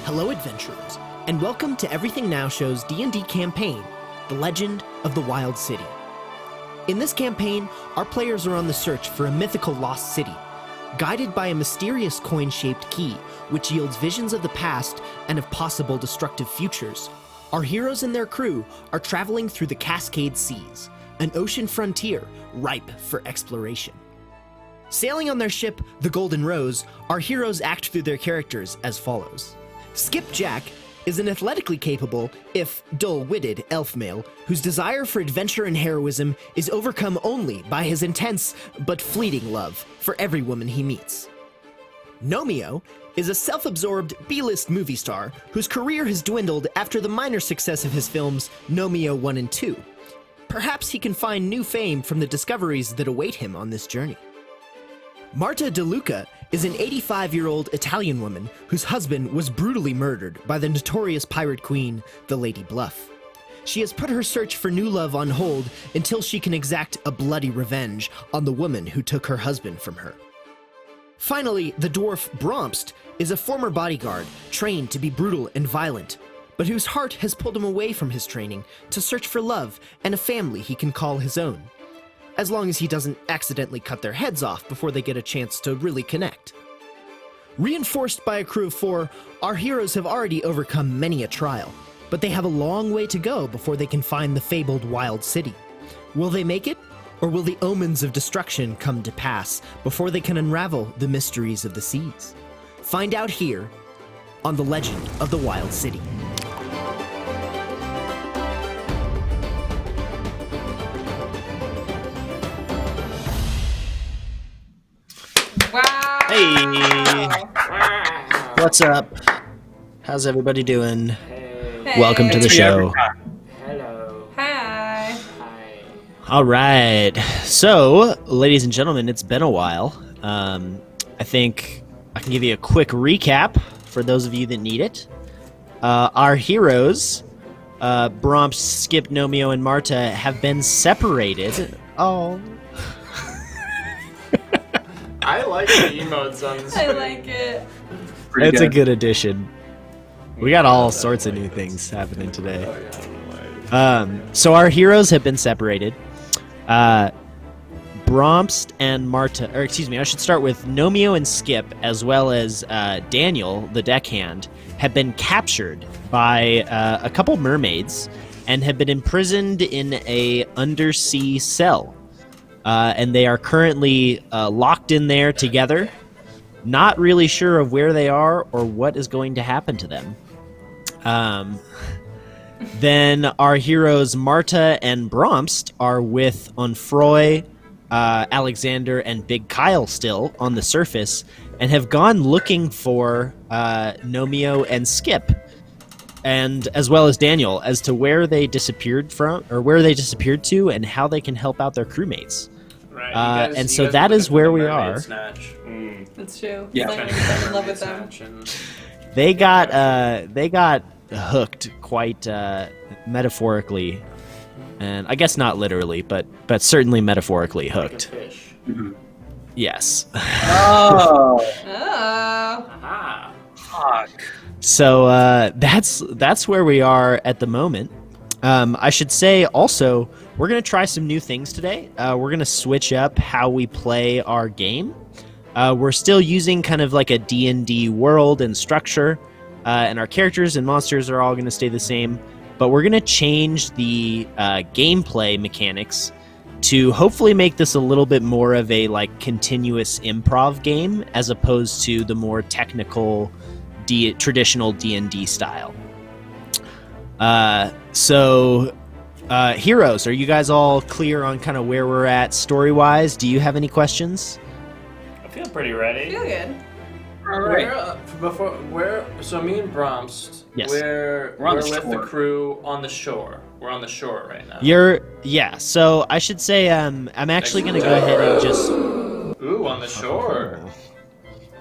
Hello adventurers, and welcome to Everything Now Show's D&D campaign, The Legend of the Wild City. In this campaign, our players are on the search for a mythical lost city, guided by a mysterious coin-shaped key, which yields visions of the past and of possible destructive futures. Our heroes and their crew are traveling through the Cascade Seas, an ocean frontier ripe for exploration. Sailing on their ship, the Golden Rose, our heroes act through their characters as follows. Skipjack is an athletically capable, if dull-witted, elf male whose desire for adventure and heroism is overcome only by his intense but fleeting love for every woman he meets. Nomeo is a self-absorbed B-list movie star whose career has dwindled after the minor success of his films Nomeo 1 and 2. Perhaps he can find new fame from the discoveries that await him on this journey. Marta De Luca is an 85-year-old Italian woman whose husband was brutally murdered by the notorious pirate queen, the Lady Bluff. She has put her search for new love on hold until she can exact a bloody revenge on the woman who took her husband from her. Finally, the dwarf Bromst is a former bodyguard trained to be brutal and violent, but whose heart has pulled him away from his training to search for love and a family he can call his own, as long as he doesn't accidentally cut their heads off before they get a chance to really connect. Reinforced by a crew of 4, our heroes have already overcome many a trial, but they have a long way to go before they can find the fabled Wild City. Will they make it, or will the omens of destruction come to pass before they can unravel the mysteries of the seas? Find out here on The Legend of the Wild City. Wow. Hey! What's up? How's everybody doing? Hey. Welcome to the show. Hello. Hi. Hi. All right. So, ladies and gentlemen, it's been a while. I think I can give you a quick recap for those of you that need it. Our heroes, Bromps, Skip, Nomeo, and Marta, have been separated. Oh. I like the emotes on this. I like it. It's a good addition. We got all sorts of new things happening today. Oh, yeah, I don't know why. So our heroes have been separated. Bromst and Marta, or excuse me, I should start with Nomeo and Skip, as well as Daniel, the deckhand, have been captured by a couple mermaids and have been imprisoned in a undersea cell. And they are currently locked in there together, not really sure of where they are or what is going to happen to them. Then our heroes Marta and Bromst are with Onfroy, Alexander, and Big Kyle still on the surface, and have gone looking for Nomeo and Skip, and as well as Daniel, as to where they disappeared from, or where they disappeared to, and how they can help out their crewmates. Right, And so that is where we are. Snatch. That's true. Yeah. Like, I'm in love with them. They got hooked quite metaphorically, and I guess not literally, but certainly metaphorically hooked. Like a fish. Yes. Oh, Oh. Aha. fuck. So that's where we are at the moment. I should say also, we're going to try some new things today. We're going to switch up how we play our game. We're still using kind of like a D&D world and structure, and our characters and monsters are all going to stay the same, but we're going to change the gameplay mechanics to hopefully make this a little bit more of a like continuous improv game as opposed to the more technical traditional D&D style. Heroes, are you guys all clear on kind of where we're at story-wise? Do you have any questions? I feel pretty ready. Feel good. All right. So me and Bromst, Yes. we're We're on the with the shore. crew on the shore. We're on the shore right now. So I should say I'm actually going to go ahead and just... Ooh, on the shore.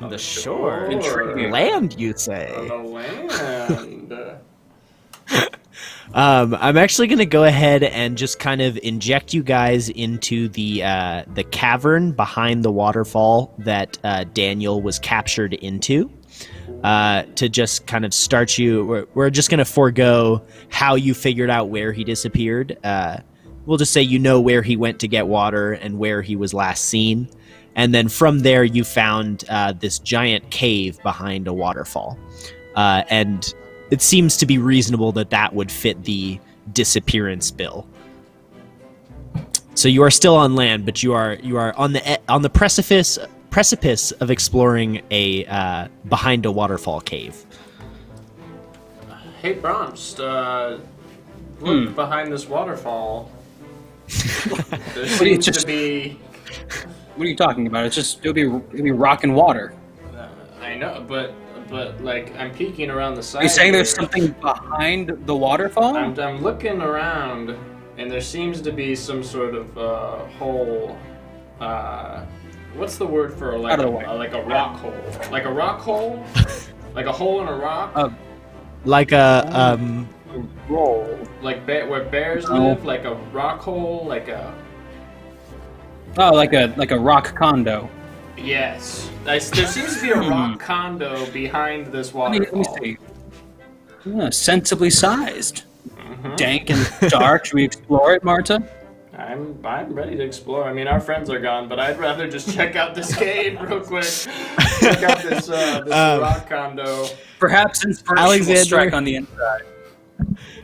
On the shore? Intriguing. Land, you say? On the land. I'm actually going to go ahead and just kind of inject you guys into the cavern behind the waterfall that Daniel was captured into. to just kind of start you. We're just going to forego how you figured out where he disappeared. We'll just say you know where he went to get water and where he was last seen. And then from there, you found this giant cave behind a waterfall. And it seems to be reasonable that that would fit the disappearance bill. So you are still on land, but you are on the precipice of exploring a behind a waterfall cave. Hey, Bromst, look behind this waterfall. There seems to be... What are you talking about? It'd be rock and water. I know, but like I'm peeking around the side. Are you saying here. there's something behind the waterfall? I'm looking around, and there seems to be some sort of hole. What's the word for like a rock hole? Like a rock hole? Like a hole in a rock? Like a roll. Like where bears live? Like a rock hole? Like a... Oh, like a rock condo. Yes. There seems to be a rock condo behind this waterfall. Let me see. Sensibly sized. Dank and dark. Should we explore it, Marta? I'm ready to explore. I mean, our friends are gone, but I'd rather just check out this cave real quick. Check out this rock condo. Perhaps inspiration will strike on the inside.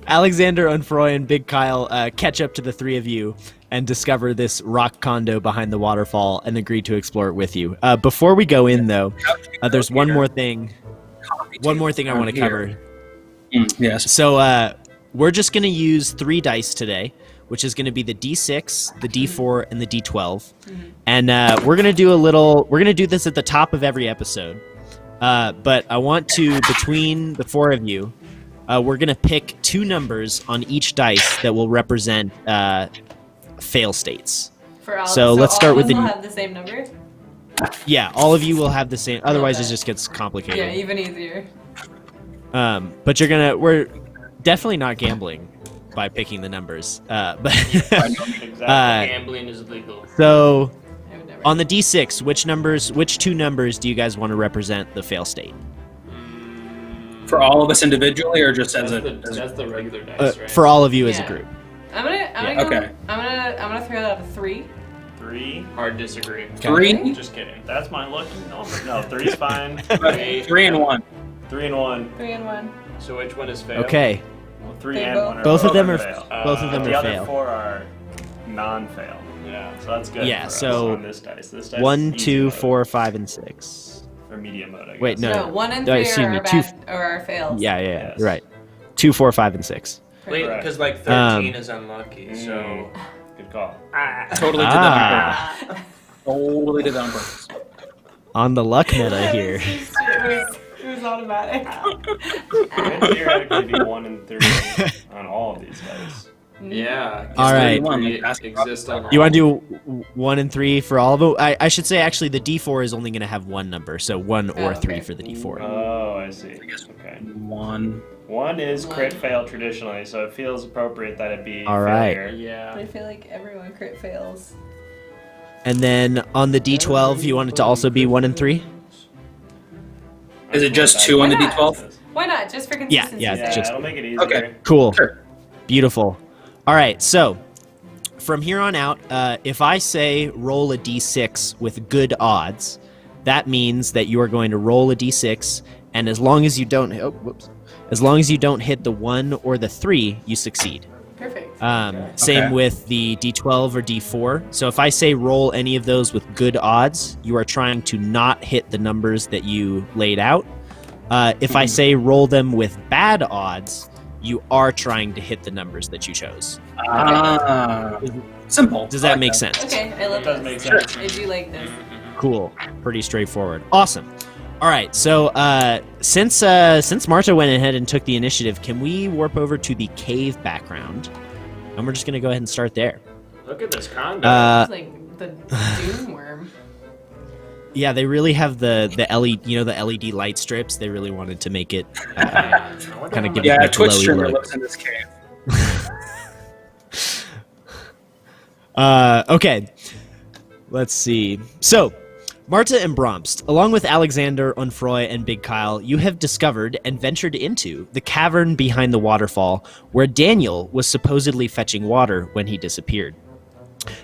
Alexander, Unfroy, and Big Kyle catch up to the three of you and discover this rock condo behind the waterfall and agree to explore it with you. Before we go in, though, there's one more thing. One more thing I want to cover. Yes. So we're just going to use 3 dice today, which is going to be the D6, the D4, and the D12. And we're going to do we're going to do this at the top of every episode. But I want to, between the 4 of you, we're going to pick 2 numbers on each dice that will represent fail states. So let's start with all of us will have the same number? Yeah, all of you will have the same. Otherwise, it just gets complicated. Yeah, even easier. But we're definitely not gambling by picking the numbers. But Exactly. Gambling is legal. So on the D6, which 2 numbers do you guys want to represent the fail state? For all of us individually, or just That's the regular dice, right? For all of you as a group. I'm gonna throw out a 3. 3. Hard disagree. 3? Just kidding. That's my lucky number. No, 3's fine. 3 and 1. 3 and 1. 3 and 1. So which one is fail? Okay. Well, 3 They and both- 1 are Both of them are fail. the The other fail. 4 are non-fail. Yeah. So that's good. Yeah, for us so on this dice. This dice 1, is 2, easy 4, 5, and 6. mode, or medium mode, I guess. Wait, no. 1 and No, 3 excuse are me, our 2 or our fails. Yeah, Yes. you're right. 2, 4, 5, and 6. Wait, Correct. because like 13 is unlucky, so... Good call. Totally did that on purpose. Totally did that on purpose. On the luck meta here. It was automatic. It would theoretically be 1 and 3 on all of these dice. Yeah. All right. Exist on You want to do 1 and 3 for all of them? I should say, actually, the D4 is only going to have 1 number, so 1 or 3 for the D4. Oh, I see. Okay. 1. 1 is crit fail traditionally, so it feels appropriate that it be All right. failure. Yeah. I feel like everyone crit fails. And then on the D12, you want it to also be 1 and 3? Is it just 2 on the Why not? D12? Why not? Just for Yeah, consistency. yeah, Yeah, just- it'll make it easier. Okay. Cool. Sure. Beautiful. All right, so from here on out, if I say roll a D6 with good odds, that means that you are going to roll a D6, and as long as you don't hit the 1 or the 3, you succeed. Perfect. Same Okay. with the D12 or D4. So if I say roll any of those with good odds, you are trying to not hit the numbers that you laid out. If I say roll them with bad odds, you are trying to hit the numbers that you chose. Simple. Does that make sense? Okay, I love It does this. make sense. I do like this. Cool. Pretty straightforward. Awesome. All right. So since Marta went ahead and took the initiative, can we warp over to the cave background? And we're just gonna go ahead and start there. Look at this condo. It's like the doom worm. Yeah, they really have the LED, the LED light strips. They really wanted to make it kind of give it Yeah, that Twitch glowy streamer look. lives in this cave. Okay. Let's see. So, Marta and Bromst, along with Alexander, Onfroy, and Big Kyle, you have discovered and ventured into the cavern behind the waterfall where Daniel was supposedly fetching water when he disappeared.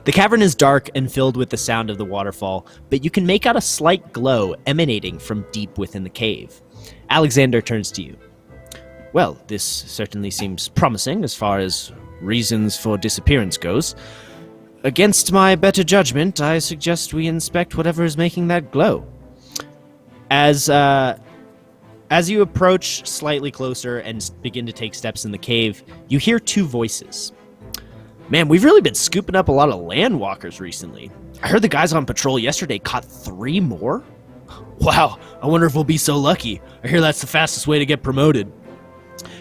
The cavern is dark and filled with the sound of the waterfall, but you can make out a slight glow emanating from deep within the cave. Alexander turns to you. Well, this certainly seems promising as far as reasons for disappearance goes. Against my better judgment, I suggest we inspect whatever is making that glow. As you approach slightly closer and begin to take steps in the cave, you hear two voices. Man, we've really been scooping up a lot of landwalkers recently. I heard the guys on patrol yesterday caught 3 more? Wow, I wonder if we'll be so lucky. I hear that's the fastest way to get promoted.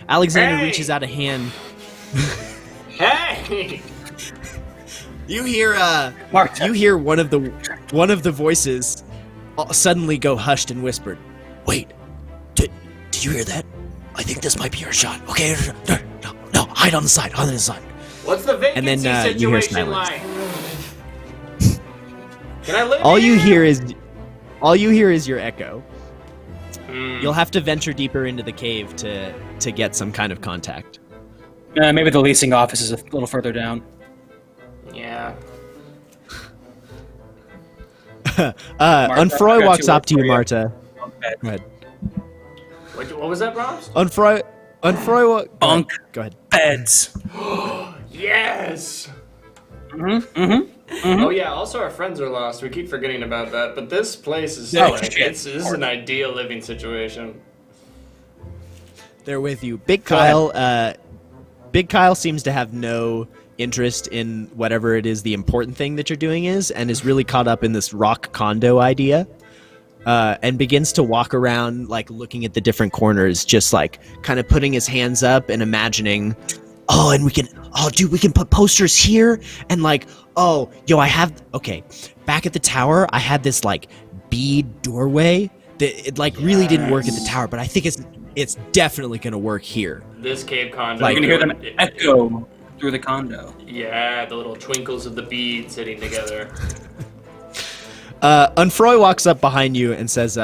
Alexander reaches out a hand. Hey! You hear one of the voices suddenly go hushed and whispered. Wait, did you hear that? I think this might be our shot. Okay, no, hide on the side, What's the vacancy and then, you hear situation silence. like? Can I live All you here? hear is your echo. You'll have to venture deeper into the cave to get some kind of contact. Maybe the leasing office is a little further down. Yeah. Unfroy walks up to you, Marta. Go ahead. What was that, Brahms? Unfroy Bunk. Go ahead. Beds. Yes! Oh yeah, also our friends are lost. We keep forgetting about that. But this place is this is an ideal living situation. They're with you. Big Kyle seems to have no interest in whatever it is the important thing that you're doing is, and is really caught up in this rock condo idea. And begins to walk around, like, looking at the different corners, just, like, kind of putting his hands up and imagining, and we can put posters here, and, like, back at the tower, I had this, like, bead doorway that, it, like, really didn't work at the tower, but I think it's definitely gonna work here. This cave condo. Like, you can hear them echo through the condo. Yeah, the little twinkles of the beads hitting together. Unfroy walks up behind you and says,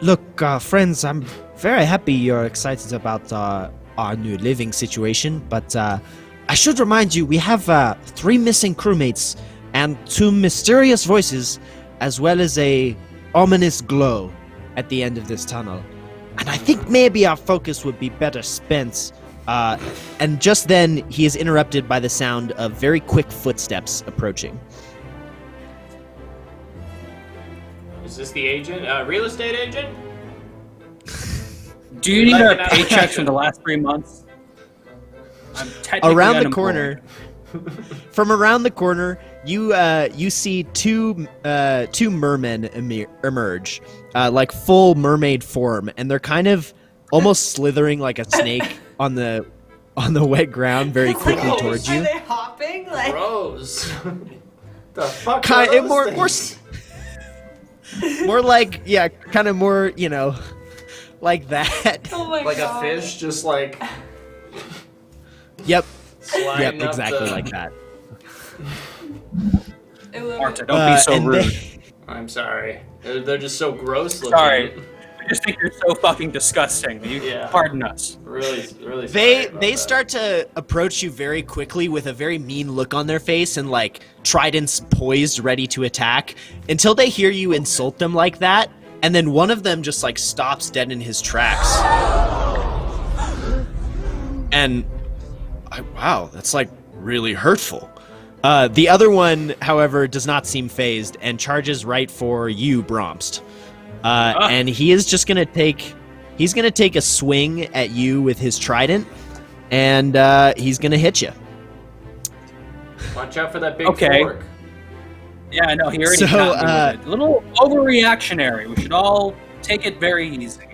look, friends, I'm very happy you're excited about our new living situation, but I should remind you we have 3 missing crewmates and 2 mysterious voices, as well as a ominous glow at the end of this tunnel. And I think maybe our focus would be better spent. And just then, he is interrupted by the sound of very quick footsteps approaching. Is this the agent? Real estate agent? Do you need our paychecks from the last 3 months? I'm technically around the unemployed. corner. From around the corner, you see two mermen emerge, like full mermaid form, and they're kind of almost slithering like a snake on the wet ground very quickly towards you. Are they hopping? Like, Bros. The fuck are those things? More like, kind of more, like that. oh my Like god. a fish, just like Yep, sliding up exactly the... like that. Marta, don't be so and rude. I'm sorry. They're just so gross looking. Sorry. I just think you're so fucking disgusting. Pardon us. Really sorry They about that. start to approach you very quickly with a very mean look on their face and like tridents poised ready to attack until they hear you insult them like that, and then one of them just like stops dead in his tracks. And wow, that's like really hurtful. The other one, however, does not seem phased and charges right for you, Bromst. And he is just gonna take a swing at you with his trident, and he's gonna hit you. Watch out for that big Okay. fork. Yeah, I know. He already got me with it. A little overreactionary. We should all take it very easy.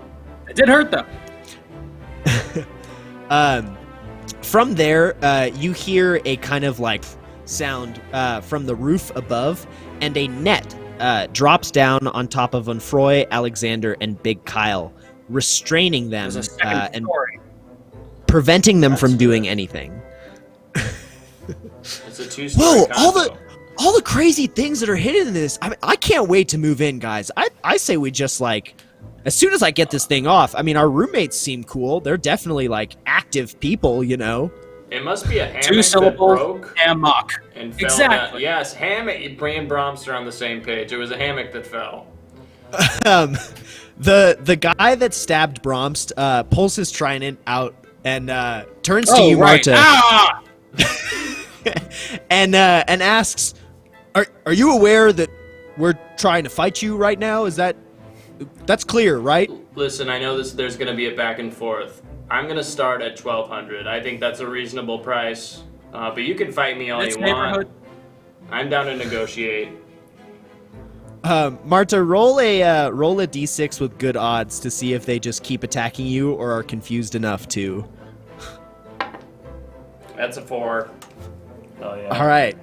It did hurt though. From there, you hear a kind of like sound from the roof above, and a net drops down on top of Unfroy, Alexander, and Big Kyle, restraining them There's a second and story. preventing them from doing anything. It's a 2-story Whoa! all the crazy things that are hidden in this. I mean, I can't wait to move in, guys. I say we just like, as soon as I get this thing off. I mean, our roommates seem cool. They're definitely like active people, you know. It must be a hammock 2 syllables. that broke Hammock. and fell Exactly. down. Yes, hammock. Bray and Bromster on the same page. It was a hammock that fell. The guy that stabbed Bromst pulls his trident out and turns to you, right. Marta, Ah! and asks, "Are you aware that we're trying to fight you right now? That's clear, right?" Listen, I know there's going to be a back and forth. I'm going to start at 1,200. I think that's a reasonable price. But you can fight me all you want. I'm down to negotiate. Marta, roll a d6 with good odds to see if they just keep attacking you or are confused enough to. That's a 4. Oh yeah. All right.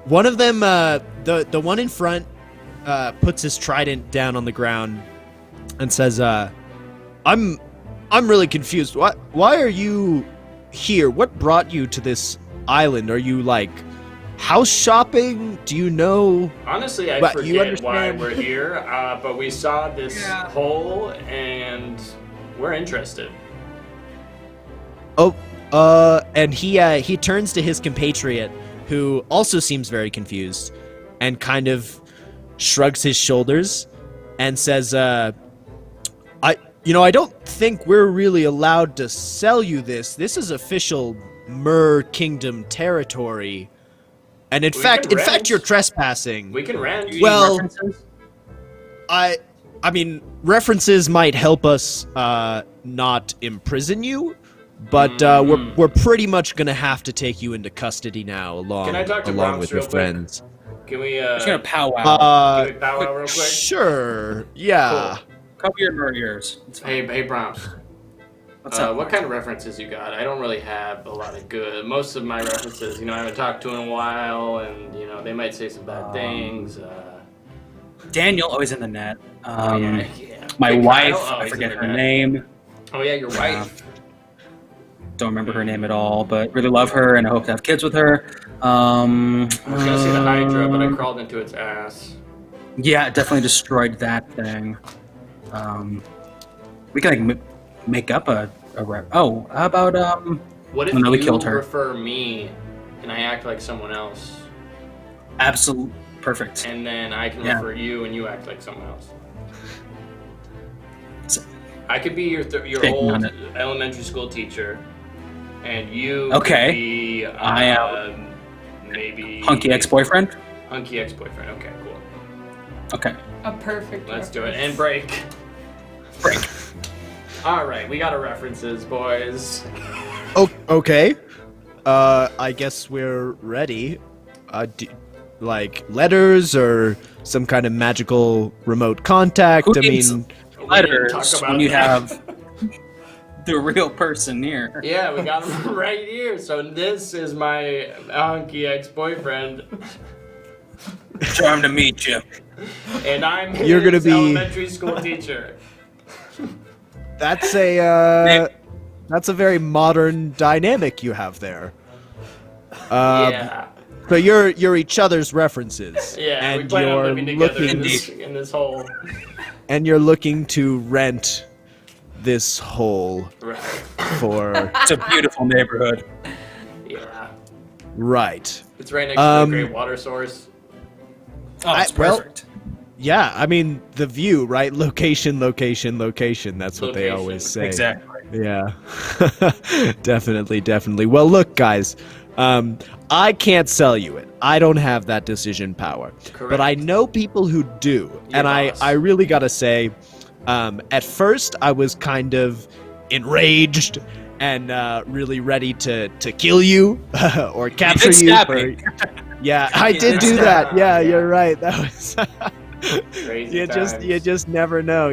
One of them, the one in front, puts his trident down on the ground and says, I'm really confused. Why are you here? What brought you to this island? Are you like house shopping? Do you know? Honestly, I forget why we're here, but we saw this hole and we're interested. Oh, and he turns to his compatriot, who also seems very confused, and kind of shrugs his shoulders and says, I don't think we're really allowed to sell you this. This is official Mer Kingdom territory. And in fact, you're trespassing. We can rent. Well, I mean, references might help us not imprison you, but we're pretty much gonna have to take you into custody now, along with your friends. Can we? Just gonna powwow. Can we powwow real quick? Sure. Yeah. Cool. Cover your ears. Hey, Brown. What's up? What kind of references you got? I don't really have a lot of good. Most of my references, I haven't talked to in a while, and they might say some bad things. Daniel, always in the net. Yeah. My Hey, wife, Kyle, I forget in her the net. name. Oh yeah, your wife. Don't remember her name at all, but really love her, and I hope to have kids with her. I was gonna see the Hydra, but I crawled into its ass. Yeah, it definitely destroyed that thing. We can like make up a rep. Oh, how about What if no, we you killed her. refer me and I act like someone else, Absolute perfect. and then I can refer you and you act like someone else? I could be your old elementary school teacher, and you Okay. could be I am maybe hunky ex-boyfriend. Hunky ex-boyfriend. Okay, cool. Okay. A perfect. Let's do it. And break. All right, we got our references, boys. Oh, okay. I guess we're ready. Like letters or some kind of magical remote contact. Who I needs mean, letters when you have the real person here? Yeah, we got him right here. So this is my hunky ex-boyfriend, Charmed to meet you. and I'm You're his gonna be- elementary school teacher. that's a very modern dynamic you have there. Yeah. So you're each other's references. Yeah, and we plan on living together looking, in this hole. and you're looking to rent this hole Right. for It's a beautiful neighborhood. Yeah. right. It's right next to a great water source. Oh, it's well, perfect. Yeah, I mean the view, right? Location, location, location. That's what they Location. always say. Exactly. Yeah. Definitely. Well, look, guys. I can't sell you it. I don't have that decision power. Correct. But I know people who do. Your And boss. I really gotta say, at first I was kind of enraged and really ready to kill you or capture you. stab for- me. Yeah, I You did did do stab that. me, Yeah, yeah. you're right. That was Crazy you times. just never know,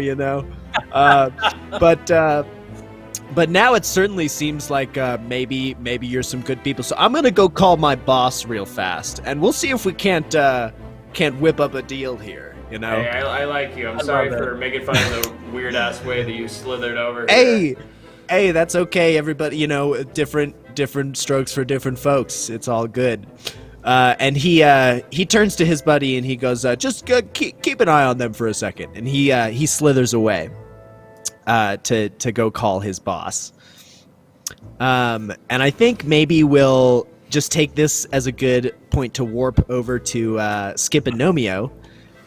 but now it certainly seems like maybe you're some good people. So I'm gonna go call my boss real fast, and we'll see if we can't whip up a deal here. Hey, I like you. I'm sorry for making fun of the weird ass way that you slithered over here. Hey, that's okay. Everybody, different strokes for different folks. It's all good. And he turns to his buddy and he goes, just keep an eye on them for a second. And he slithers away to go call his boss. And I think maybe we'll just take this as a good point to warp over to Skip and Nomeo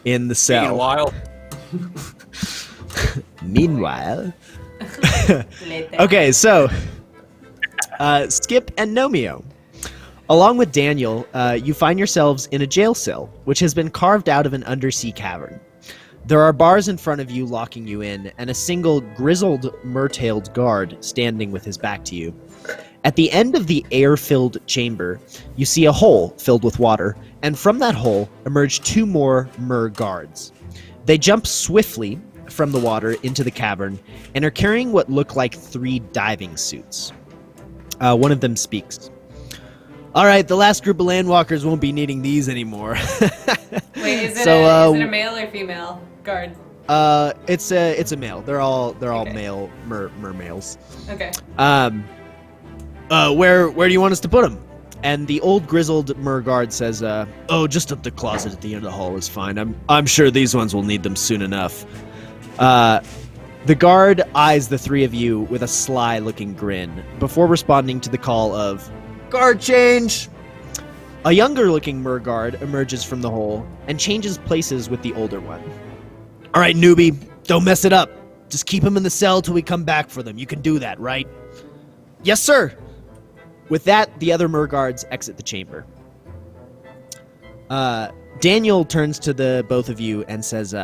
in the cell. Meanwhile. Okay, so Skip and Nomeo. Along with Daniel, you find yourselves in a jail cell, which has been carved out of an undersea cavern. There are bars in front of you locking you in, and a single grizzled, mer-tailed guard standing with his back to you. At the end of the air-filled chamber, you see a hole filled with water, and from that hole emerge 2 more mer guards. They jump swiftly from the water into the cavern, and are carrying what look like 3 diving suits. One of them speaks. All right, the last group of landwalkers won't be needing these anymore. Wait, is it a male or female guard? It's a male. They're all male mermales. Okay. Where do you want us to put them? And the old grizzled mer guard says, just up the closet at the end of the hall is fine. I'm sure these ones will need them soon enough. The guard eyes the 3 of you with a sly-looking grin before responding to the call of guard change. A younger-looking mer guard emerges from the hole and changes places with the older one. All right, newbie, don't mess it up. Just keep him in the cell till we come back for them. You can do that, right? Yes, sir. With that, the other mer guards exit the chamber. Daniel turns to the both of you and says,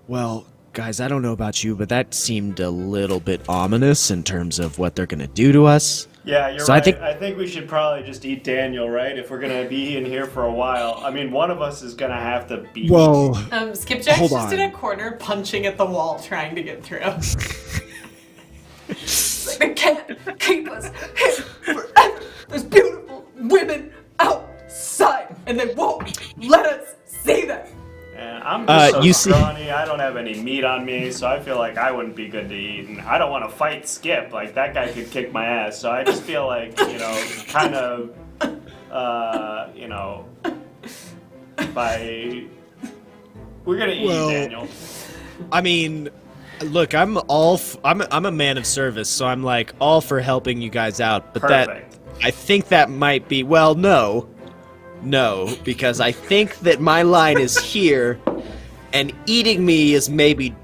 well, guys, I don't know about you, but that seemed a little bit ominous in terms of what they're going to do to us. Yeah, you're right. I think we should probably just eat Daniel, right? If we're going to be in here for a while. I mean, one of us is going to have to be... Whoa. Skipjack's just in a corner punching at the wall trying to get through. They can't keep us here forever. There's beautiful women outside, and they won't let us see them. And I'm just so scrawny. I don't have any meat on me, so I feel like I wouldn't be good to eat. And I don't want to fight Skip. Like, that guy could kick my ass. So I just feel like, kind of, we're going to eat Daniel. I mean... Look, I'm a man of service, so I'm like all for helping you guys out. But Perfect. I think that might be no, because I think that my line is here, and eating me is maybe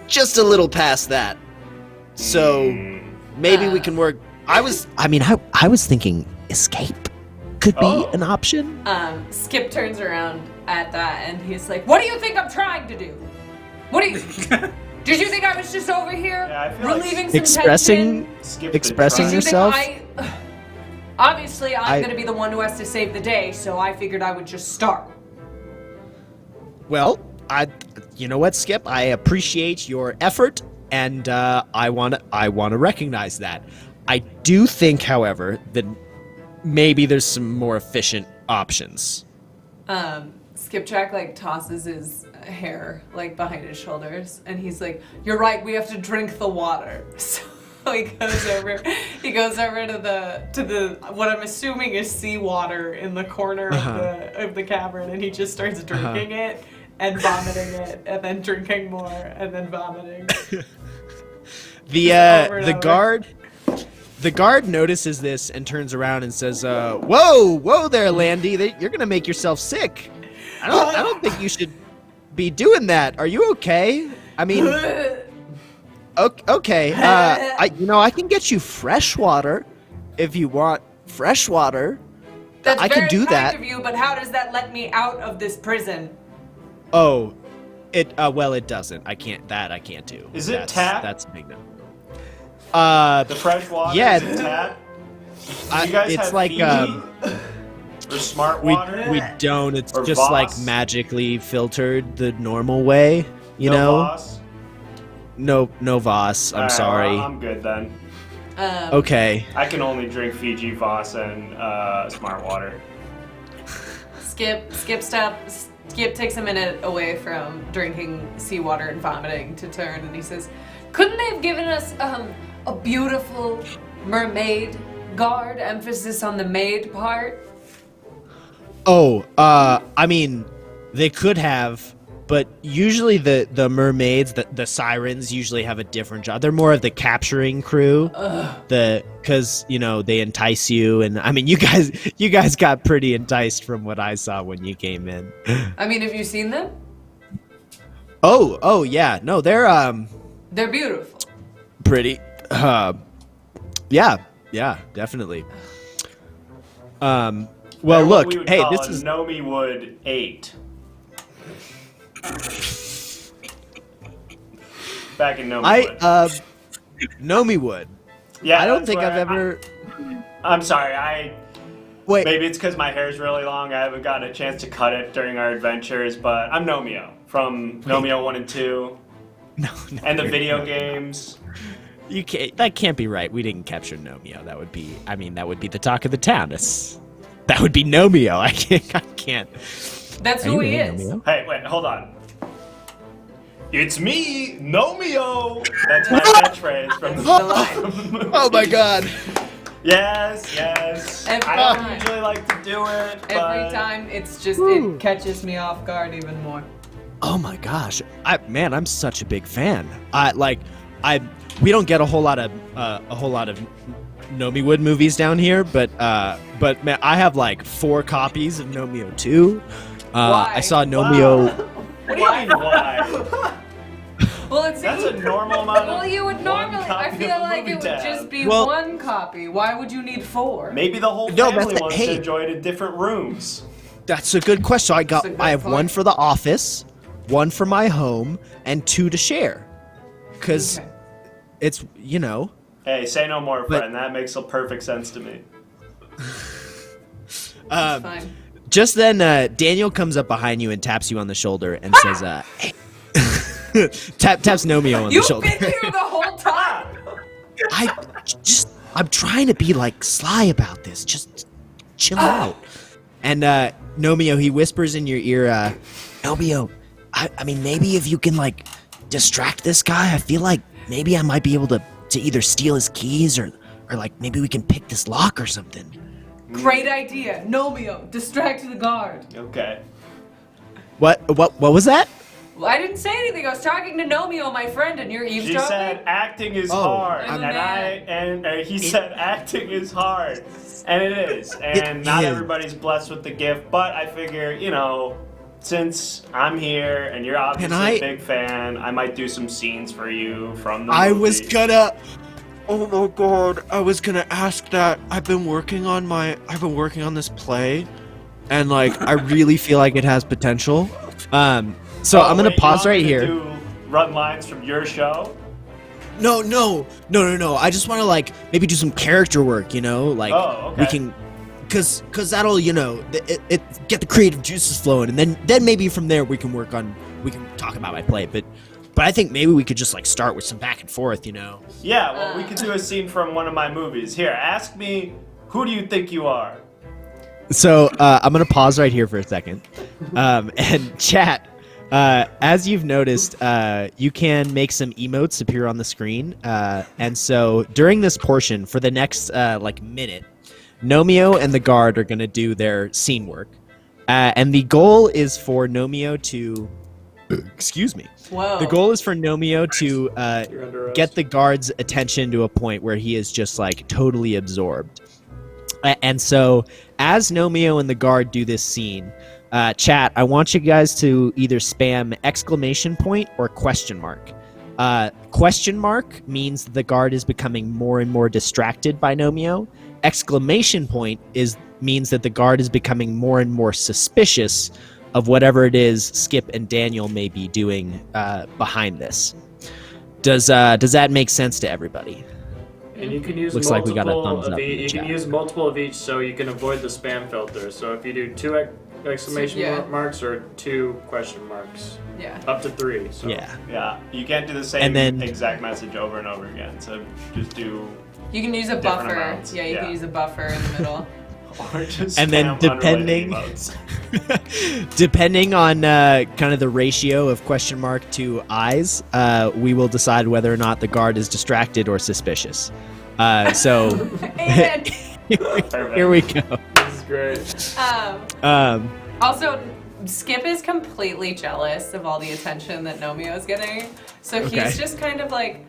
just a little past that. So maybe we can work. I was thinking escape could be an option. Skip turns around at that, and he's like, "What do you think I'm trying to do? What do you?" Did you think I was just over here relieving some expressing yourself? Obviously, I'm going to be the one who has to save the day, so I figured I would just start. Well, you know what, Skip? I appreciate your effort, and I want to recognize that. I do think, however, that maybe there's some more efficient options. Skipjack tosses his hair behind his shoulders, and he's like, "You're right. We have to drink the water." So he goes over to the what I'm assuming is seawater in the corner of the cavern, and he just starts drinking it and vomiting it, and then drinking more, and then vomiting. The guard notices this and turns around and says, "Whoa there, Landy! You're gonna make yourself sick. I don't think you should be doing that. Are you okay? I mean, okay. I can get you fresh water if you want fresh water. That's I can do that. Of you, but how does that let me out of this prison? Oh, it doesn't. I can't do. Is it tap? That's a big no. The fresh water. Yeah, is it tap? Do you guys it's have like Fiji? Or smart water? We don't. It's or just Voss? magically filtered the normal way, you know? Voss? No Voss. I'm sorry. Well, I'm good then. Okay. I can only drink Fiji, Voss, and smart water. Skip takes a minute away from drinking seawater and vomiting to turn, and he says, "Couldn't they have given us a beautiful mermaid guard, emphasis on the maid part?" I mean, they could have, but usually the mermaids, the sirens usually have a different job. They're more of the capturing crew. Because they entice you, and I mean, you guys got pretty enticed from what I saw when you came in. I mean, have you seen them? Oh yeah, no, they're beautiful. pretty. Yeah, definitely. Well, They're what look, we would hey, call this a is Nomi Wood 8. Back in Nomi Wood. Nomi Wood. Yeah, I don't that's think where I've ever. I'm sorry. Wait. Maybe it's because my hair's really long. I haven't gotten a chance to cut it during our adventures, but I'm Nomio from Nomio 1 and 2. No, And the video games. You can't. That can't be right. We didn't capture Nomio. That would be the talk of the town. That would be Nomio. I can't. That's Are who you he really is. Nomio? Hey, wait, hold on. It's me, Nomio! That's my catchphrase from The line. Oh my God. Yes. Every I don't time. usually like to do it, but... Every time, it's just it catches me off guard even more. Oh my gosh, I'm such a big fan. We don't get a whole lot of Nomi Wood movies down here, but man, I have like 4 copies of Nomio 2. Why? I saw Nomio. What do you mean, why? Well, it's That's a normal amount of Well, you would one normally. I copy feel of a like movie it would tab. just be Well- one copy. Why would you need 4? Maybe the whole No, that's family wants hey. to enjoy it in different rooms. That's a good question. That's a good I have point. 1 for the office, 1 for my home, and 2 to share. Cause Okay. it's Hey, say no more, But- friend. That makes a perfect sense to me. It's fine. Just then, Daniel comes up behind you and taps you on the shoulder and says, "Hey." taps Nomio on the You've shoulder. been here the whole time. I'm trying to be like sly about this. Just chill out. And Nomio, he whispers in your ear, Nomio, I mean, maybe if you can like distract this guy, I feel like maybe I might be able to either steal his keys or like maybe we can pick this lock or something. Great idea. Nomio, distract the guard. Okay. What was that? Well, I didn't say anything. I was talking to Nomio, my friend, and you're She eavesdropping. said acting is Oh, hard, I'm and a he said acting is hard, and it is, and It not is. everybody's blessed with the gift. But I figure, since I'm here and you're obviously I- a big fan, I might do some scenes for you from the I movie. was gonna. Oh my god! I was gonna ask that. I've been working on this play, and like I really feel like it has potential. So I'm gonna Wait, you pause want me right to here. Run lines from your show. No. I just want to like maybe do some character work. Like Oh, okay. we can, cause that'll it get the creative juices flowing, and then maybe from there we can talk about my play. But I think maybe we could just like start with some back and forth. Yeah, well, we could do a scene from one of my movies. Here, ask me, who do you think you are? So I'm gonna pause right here for a second, and chat. As you've noticed, you can make some emotes appear on the screen, and so during this portion, for the next minute, Nomio and the guard are gonna do their scene work, and the goal is for Nomio to, excuse me. Whoa. The goal is for Nomio to You're under arrest. get the guard's attention to a point where he is just like totally absorbed. And so, as Nomio and the guard do this scene, chat, I want you guys to either spam exclamation point or question mark. Question mark means the guard is becoming more and more distracted by Nomio. Exclamation point means that the guard is becoming more and more suspicious of whatever it is Skip and Daniel may be doing behind this. Does that make sense to everybody? And you can use Looks like we got a multiple thumbs of up in the each. You can chat. use multiple of each, so you can avoid the spam filter. So if you do 2 exclamation Yeah. marks or 2 question marks, Yeah. up to 3. So. Yeah. Yeah, you can't do the same And then- exact message over and over again. So just do, You can use a Different buffer. amounts, Yeah, you yeah. can use a buffer in the middle. or just And then spam unrelated depending- emotes. Depending on kind of the ratio of question mark to eyes, we will decide whether or not the guard is distracted or suspicious. So And here we go. This is great. Also, Skip is completely jealous of all the attention that Nomio is getting, so he's just kind of like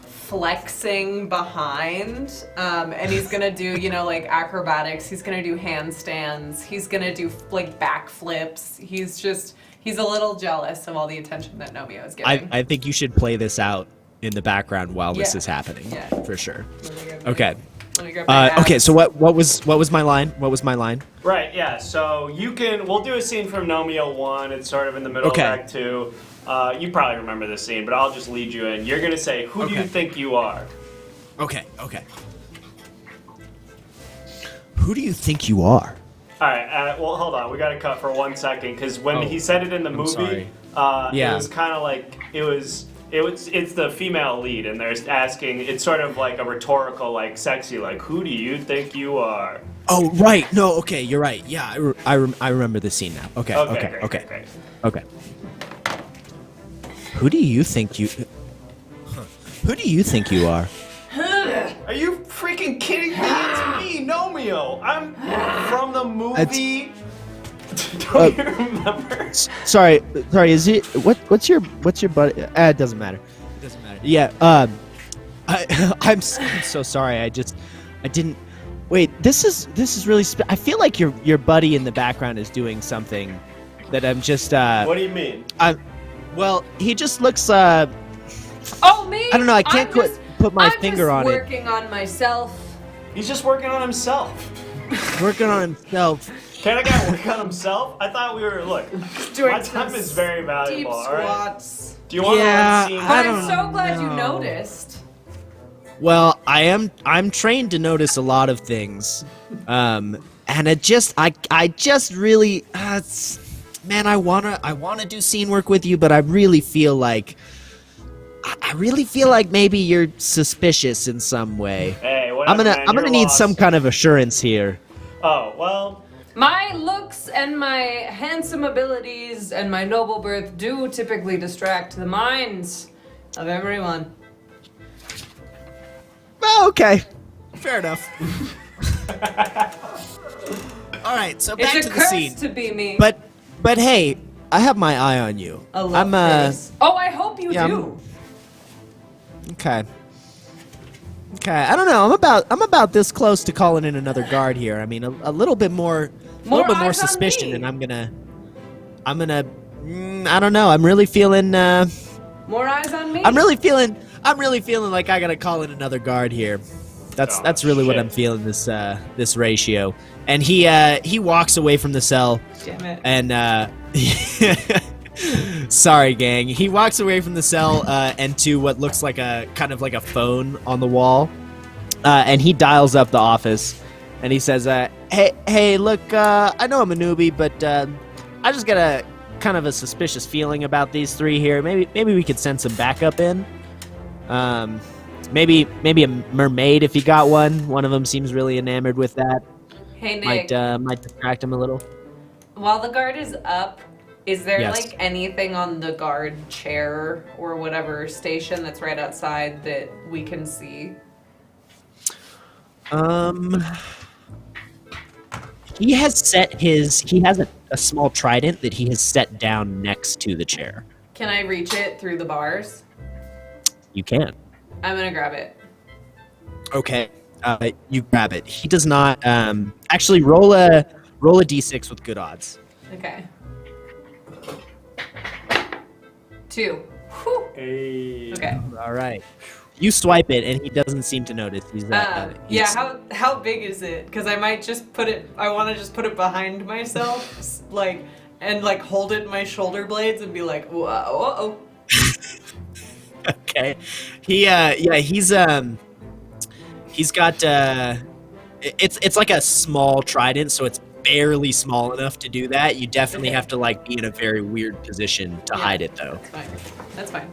flexing behind, and he's gonna do, you know, like acrobatics. He's gonna do handstands. He's gonna do like backflips. He's a little jealous of all the attention that Nomio is getting. I think you should play this out in the background while this is happening. Yeah, for sure. Okay. Okay, so what was my line? What was my line? Right, yeah. So we'll do a scene from Nomio 1. It's sort of in the middle of Act 2. You probably remember this scene, but I'll just lead you in. You're gonna say, "Who do you think you are?" Okay. Who do you think you are? All right. Well, hold on. We got to cut for 1 second because when he said it in the movie, it was kind of like it's the female lead, and they're asking. It's sort of like a rhetorical, like sexy, like "Who do you think you are?" Oh, right. No. Okay, you're right. Yeah, I remember the scene now. Okay. Great. Who do you think you? Who do you think you are? Are you freaking kidding me? It's me, Nomio. I'm from the movie. Don't you remember? Sorry. Is it what's your buddy? It doesn't matter. It doesn't matter. Yeah. I'm so sorry. I didn't. Wait. This is really. I feel like your buddy in the background is doing something that I'm just. What do you mean? Well, he just looks. Oh, me? I don't know. I can't put my finger on it. I'm just working on myself. He's just working on himself. Working on himself. Can a guy work on himself? I thought we were. Look, my time is very valuable. Deep squats. Right? Do you want to see? I'm so glad you noticed. Well, I'm trained to notice a lot of things, and I just really, man, I wanna do scene work with you, but I really feel like maybe you're suspicious in some way. Hey, I'm gonna need some kind of assurance here. Oh well. My looks and my handsome abilities and my noble birth do typically distract the minds of everyone. Oh, okay. Fair enough. All right, so back to the scene. It's a curse to be me. But hey, I have my eye on you. Oh, I hope you do. Okay. I don't know. I'm about this close to calling in another guard here. I mean, a little bit more suspicion, and I'm gonna. I don't know. I'm really feeling. More eyes on me. I'm really feeling like I gotta call in another guard here. That's really what I'm feeling this ratio. And he walks away from the cell. Damn it. And sorry, gang. He walks away from the cell and to what looks like a kind of like a phone on the wall. And he dials up the office, and he says, "Hey, look, I know I'm a newbie, but I just got a kind of a suspicious feeling about these three here. Maybe we could send some backup in. Maybe a mermaid if you got one. One of them seems really enamored with that. Hey, Nick. Might distract him a little. While the guard is up, is there Yes. like anything on the guard chair or whatever station that's right outside that we can see? He has a small trident that he has set down next to the chair. Can I reach it through the bars? You can. I'm gonna grab it. Okay. You grab it. He does not. Actually, roll a d6 with good odds. Okay. 2. Whew. Hey. Okay. All right. You swipe it, and he doesn't seem to notice. He's How big is it? Because I might just put it. I want to just put it behind myself, and hold it in my shoulder blades and be like, whoa. Okay. He's got it's like a small trident, so it's barely small enough to do that. You definitely have to be in a very weird position to hide it, though. That's fine.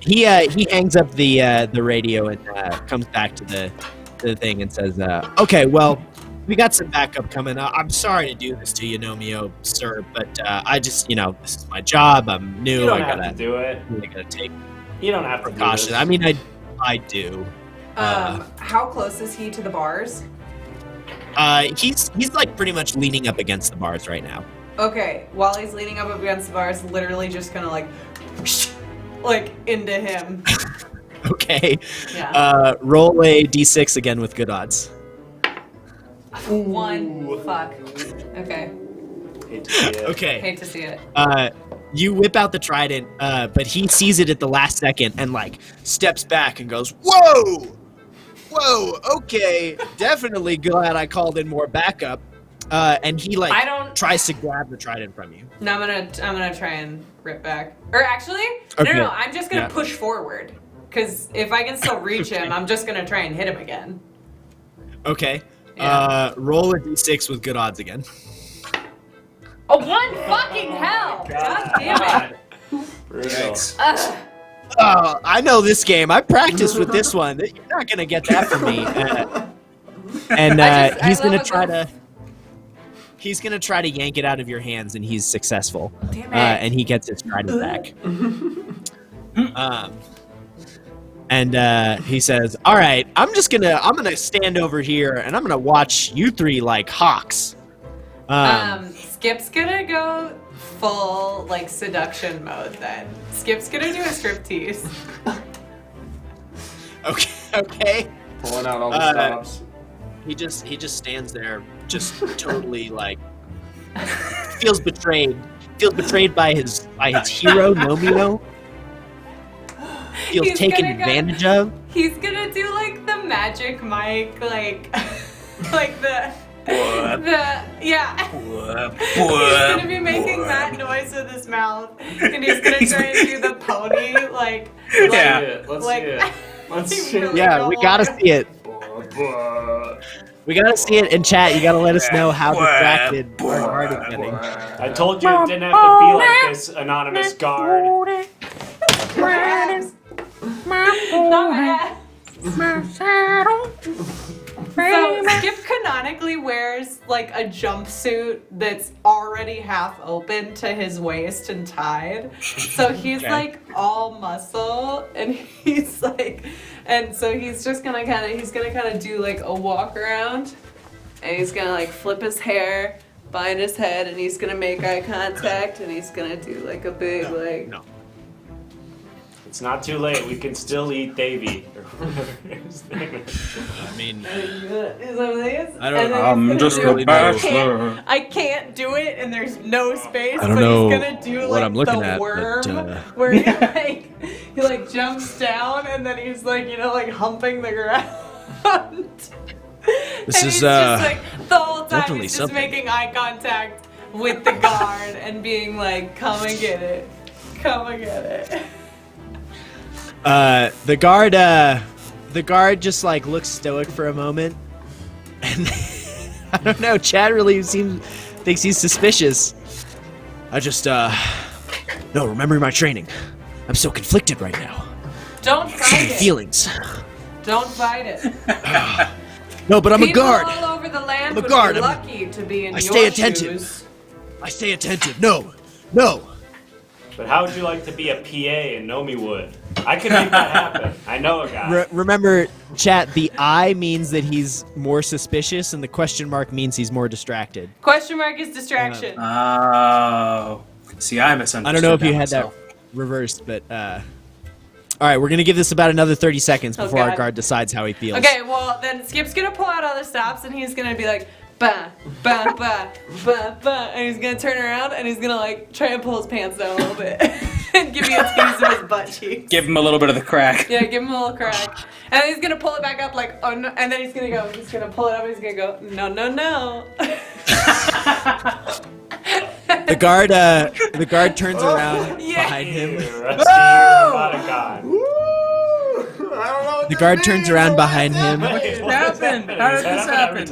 He hangs up the radio and comes back to the thing and says, "Okay, well, we got some backup coming. I'm sorry to do this to you, Nomio, sir, but I just, this is my job. I'm new. You don't have to do it. I gotta take You don't have precautions. to do I mean, I do. How close is he to the bars? He's like pretty much leaning up against the bars right now. Okay, while he's leaning up against the bars, literally just kind of like into him. Okay. Yeah. Roll a d6 again with good odds. 1. Fuck. Okay. Hate to see it. Okay. Hate to see it. You whip out the trident, but he sees it at the last second and like steps back and goes, "Whoa! Whoa, okay, definitely glad I called in more backup." And he tries to grab the trident from you. No, I'm gonna try and rip back. Or actually, Okay. no, I'm just gonna push forward. Cause if I can still reach him, I'm just gonna try and hit him again. Okay. Yeah. Roll a d6 with good odds again. Oh, 1 fucking hell! God damn it! Brutal. Ugh. I know this game. I practiced with this one. You're not gonna get that from me. He's gonna try to yank it out of your hands, and he's successful. Damn it! And he gets his trident back. And he says, "All right, I'm gonna stand over here, and I'm gonna watch you three like hawks." Skip's gonna go full like seduction mode then. Skip's gonna do a striptease. Okay. Pulling out all the stops. He just stands there, just totally like feels betrayed. Feels betrayed by his hero Nomio. Feels taken advantage of. He's gonna do like the Magic Mike, like the yeah. He's gonna be making that noise with his mouth, and he's gonna try and do the pony, like Let's see it. Let's see it. really Yeah, don't we gotta want see it. We gotta see it in chat. You gotta let us know how distracted our guard is getting. I told you it didn't have to be like this, anonymous guard. So Skip canonically wears like a jumpsuit that's already half open to his waist and tied. So he's like all muscle, and he's like, and so he's just gonna kind of do like a walk around, and he's gonna like flip his hair behind his head, and he's gonna make eye contact, and he's gonna do like a big No. It's not too late. We can still eat Davy. I mean, I don't know. I'm just a bachelor. I can't do it, and there's no space. I don't but know he's gonna do what like I'm looking the at, worm, but, where he jumps down, and then he's like humping the ground. This and is he's just like the whole time definitely he's just something. making eye contact with the guard and being like, "Come and get it, come and get it." The guard just like looks stoic for a moment, and I don't know. Chad really thinks he's suspicious. I just no, remembering my training, I'm so conflicted right now. Don't fight it. Feelings. Don't fight it. No, but I'm a guard. People all over the land I'm a would guard. be lucky to be in I your stay attentive. shoes. I stay attentive. No. But how would you like to be a PA in Nomi Wood? I could make that happen. I know a guy. Remember, chat, the I means that he's more suspicious, and the question mark means he's more distracted. Question mark is distraction. Oh. See, I misunderstood. I don't know if you had myself. that reversed, but all right, we're gonna give this about another 30 seconds before our God. guard decides how he feels. Okay, well then Skip's gonna pull out all the stops, and he's gonna be like, ba ba ba ba ba, and he's gonna turn around and he's gonna like try and pull his pants down a little bit and give you a tease of his butt cheeks. Give him a little bit of the crack. Yeah, give him a little crack, and then he's gonna pull it back up like, oh no, and then he's gonna pull it up, and he's gonna go, no no no. The guard turns around behind him. The guard turns around behind him. What happened? How did this happen?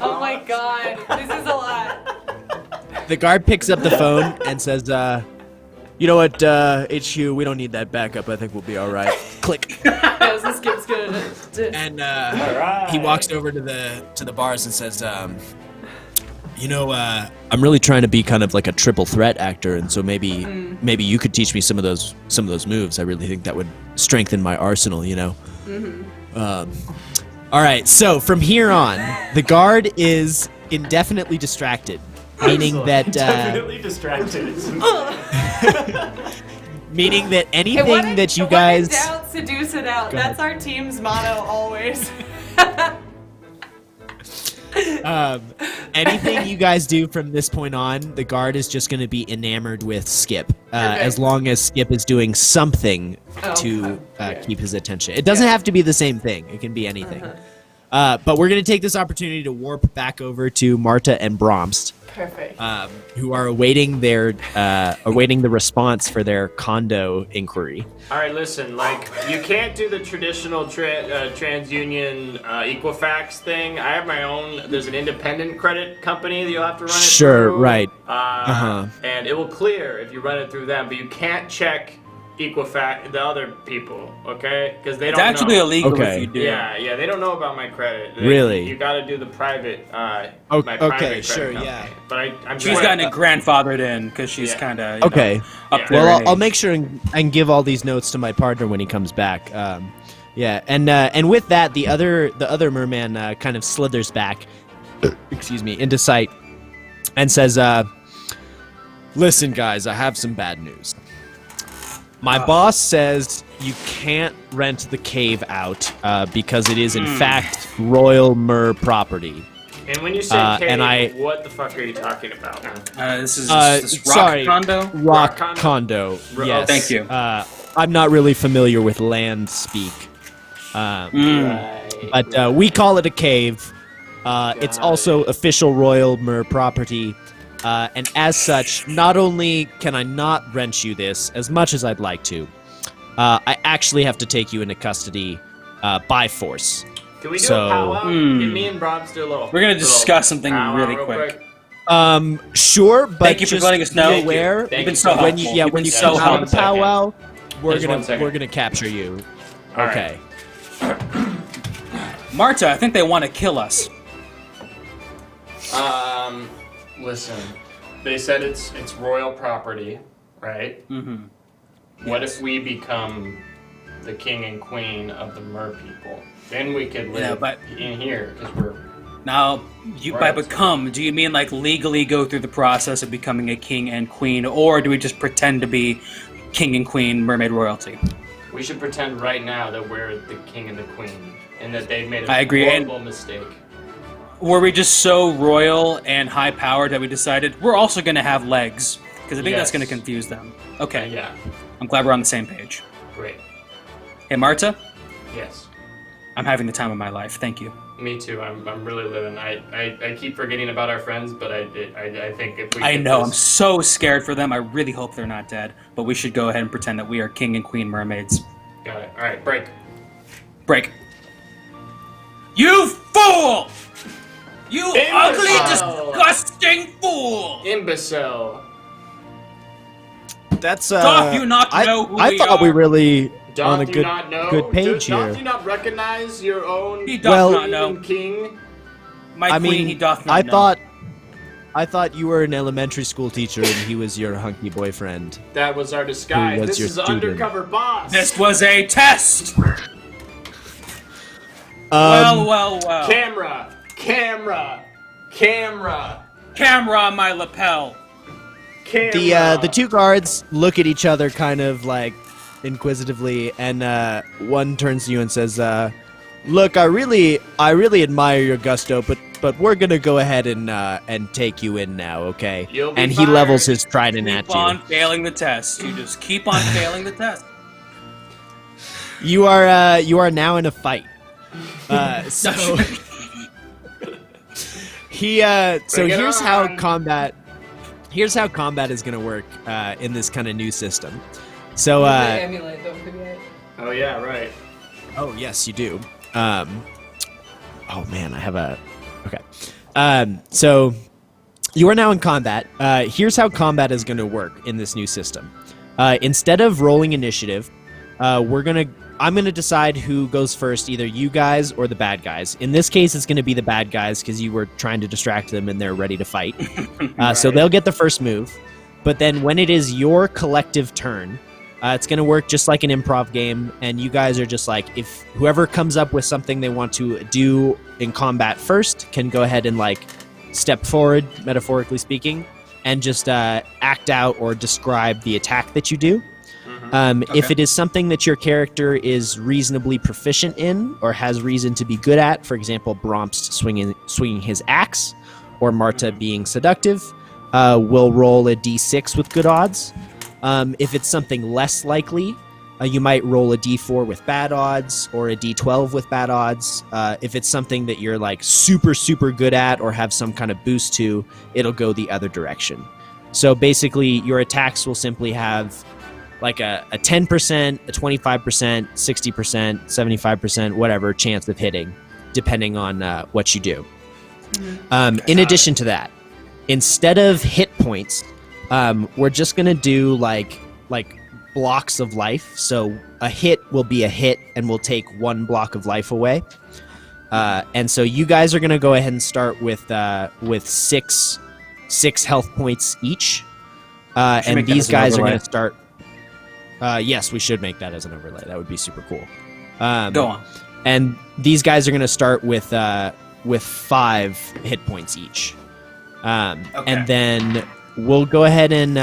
Oh my god, this is a lot. The guard picks up the phone and says, "You know what, HQ, we don't need that backup. I think we'll be all right." Click. Yeah, so Skip's gonna. And he walks over to the bars and says, "You know, I'm really trying to be kind of like a triple threat actor, and so maybe you could teach me some of those moves. I really think that would strengthen my arsenal, you know." Mm-hmm. All right, so from here on, the guard is indefinitely distracted, meaning that Definitely distracted. meaning that Hey, anything that you when guys in doubt, seduce it out. Go That's our team's motto always. anything you guys do from this point on, the guard is just going to be enamored with Skip, as long as Skip is doing something to keep his attention. It doesn't have to be the same thing. It can be anything. But we're going to take this opportunity to warp back over to Marta and Bromst, Perfect. who are awaiting the response for their condo inquiry. All right, listen. Like, you can't do the traditional TransUnion Equifax thing. I have my own. There's an independent credit company that you'll have to run it Sure, through. right. And it will clear if you run it through them, but you can't check Equifax the other people, okay? Because they don't. It's actually know. illegal Okay. if you do. Yeah, they don't know about my credit. Really? You got to do the private. My Okay, private credit sure, company. yeah. But I'm She's gotten it grandfathered in because she's Yeah. kind of Okay. up Yeah. there. Well, in I'll age. make sure and give all these notes to my partner when he comes back. And with that, the other merman kind of slithers back, excuse me, into sight, and says, "Listen, guys, I have some bad news. My boss says you can't rent the cave out because it is in fact Royal Mer property." And when you say cave, and what the fuck are you talking about? This is this rock sorry, condo. Rock Rock condo. Yes. Thank you. I'm not really familiar with land speak, but we call it a cave. It's also official Royal Mer property, and as such, not only can I not rent you this as much as I'd like to, I actually have to take you into custody by force. Can we do So- a powwow? Can me and Brobs do a little? We're gonna little discuss something powwow really real quick. Sure, but Thank you for just letting us know. be Thank you. aware Thank You've been you. so when helpful. you You've when been you so come out of helpful. the powwow, we're Just 1 gonna second. capture you. All Okay. Marta, I think they want to kill us. Listen. They said it's royal property, right? Mm-hmm. What if we become the king and queen of the Mer people? Then we could live but- in here because we're. Now, by Right. become, do you mean like legally go through the process of becoming a king and queen, or do we just pretend to be king and queen mermaid royalty? We should pretend right now that we're the king and the queen, and that they've made a I agree, and- horrible mistake. Were we just so royal and high powered that we decided we're also going to have legs? Because I think that's Yes. going to confuse them. Okay, Yeah. I'm glad we're on the same page. Great. Hey, Marta, Yes. I'm having the time of my life. Thank you. Me too. I'm really living. I keep forgetting about our friends, but I think if we. I get know, this- I'm so scared for them. I really hope they're not dead. But we should go ahead and pretend that we are king and queen mermaids. Got it. All right. Break. Break. You fool! You ugly, Imbecile! disgusting fool! Imbecile. That's Doth you not know who I we thought we are? really on a Doth you good not know? good page Doth here. you not recognize your own He doth Well- not know. king? My I queen, mean, he doth not know. I thought you were an elementary school teacher and he was your hunky boyfriend. That was our disguise. Who was This your is student? undercover boss. This was a test! Um, well. Camera. Camera on my lapel. Camera. the two guards look at each other kind of like inquisitively, and one turns to you and says, "Look, I really admire your gusto, but we're gonna go ahead and take you in now, okay?" You'll be And he fired. levels his trident at Keep you. on failing the test. You just keep on failing the test. You are now in a fight. So he so Bring it here's how on. combat is gonna work in this kind of new system. So The amulet, don't forget. Oh yeah, right. oh yes, you do. Oh man, I have a okay. So you are now in combat. Here's how combat is gonna work in this new system. Instead of rolling initiative, I'm gonna decide who goes first, either you guys or the bad guys. In this case, it's gonna be the bad guys because you were trying to distract them and they're ready to fight. So Right. they'll get the first move. But then when it is your collective turn, It's going to work just like an improv game, and you guys are just like, if whoever comes up with something they want to do in combat first can go ahead and like step forward, metaphorically speaking, and just act out or describe the attack that you do. If it is something that your character is reasonably proficient in or has reason to be good at, for example, Bromps swinging his axe, or Marta being seductive, we'll roll a d6 with good odds. If it's something less likely, you might roll a d4 with bad odds or a d12 with bad odds. If it's something that you're like super, super good at or have some kind of boost to, it'll go the other direction. So basically, your attacks will simply have like a 10%, a 25%, 60%, 75%, whatever chance of hitting, depending on what you do. In addition to that, instead of hit points, we're just gonna do like blocks of life. So a hit will be a hit and we'll take 1 block of life away. And so you guys are gonna go ahead and start with 6 health points each. And these guys are gonna start. Yes, we should make that as an overlay. That would be super cool. Go on. And these guys are gonna start with 5 hit points each. And then we'll go ahead and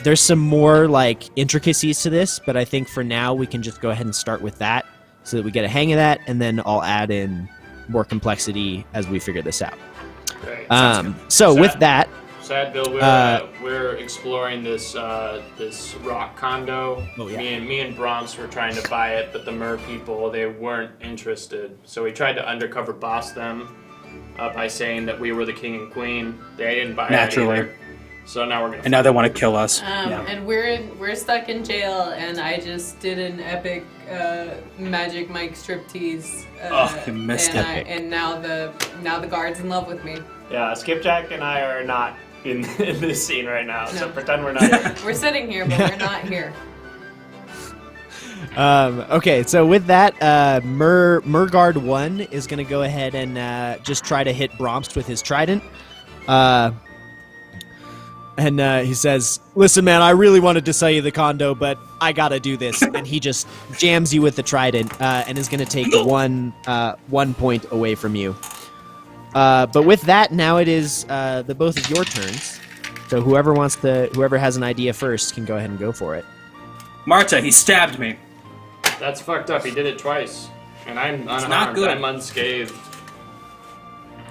there's some more like intricacies to this, but I think for now we can just go ahead and start with that so that we get a hang of that, and then I'll add in more complexity as we figure this out. Great. So with that, Sad Bill, we're exploring this rock condo. Oh, yeah. Me and Bromps were trying to buy it, but the mer people, they weren't interested. So we tried to undercover boss them by saying that we were the king and queen. They didn't buy it either. So now we're gonna. And now they want to kill us. And we're stuck in jail, and I just did an epic Magic Mike striptease. You missed it. And now the guard's in love with me. Yeah, Skipjack and I are not in this scene right now, so pretend we're not here. We're sitting here, but we're not here. Okay, so with that, Murgard 1 is going to go ahead and just try to hit Bromst with his trident. And he says, "Listen, man, I really wanted to sell you the condo, but I gotta do this." And he just jams you with the trident and is going to take 1 point away from you. But with that, now it is the both of your turns. So whoever has an idea first can go ahead and go for it. Marta, he stabbed me. That's fucked up. He did it twice, and I'm unharmed. Not good. I'm unscathed.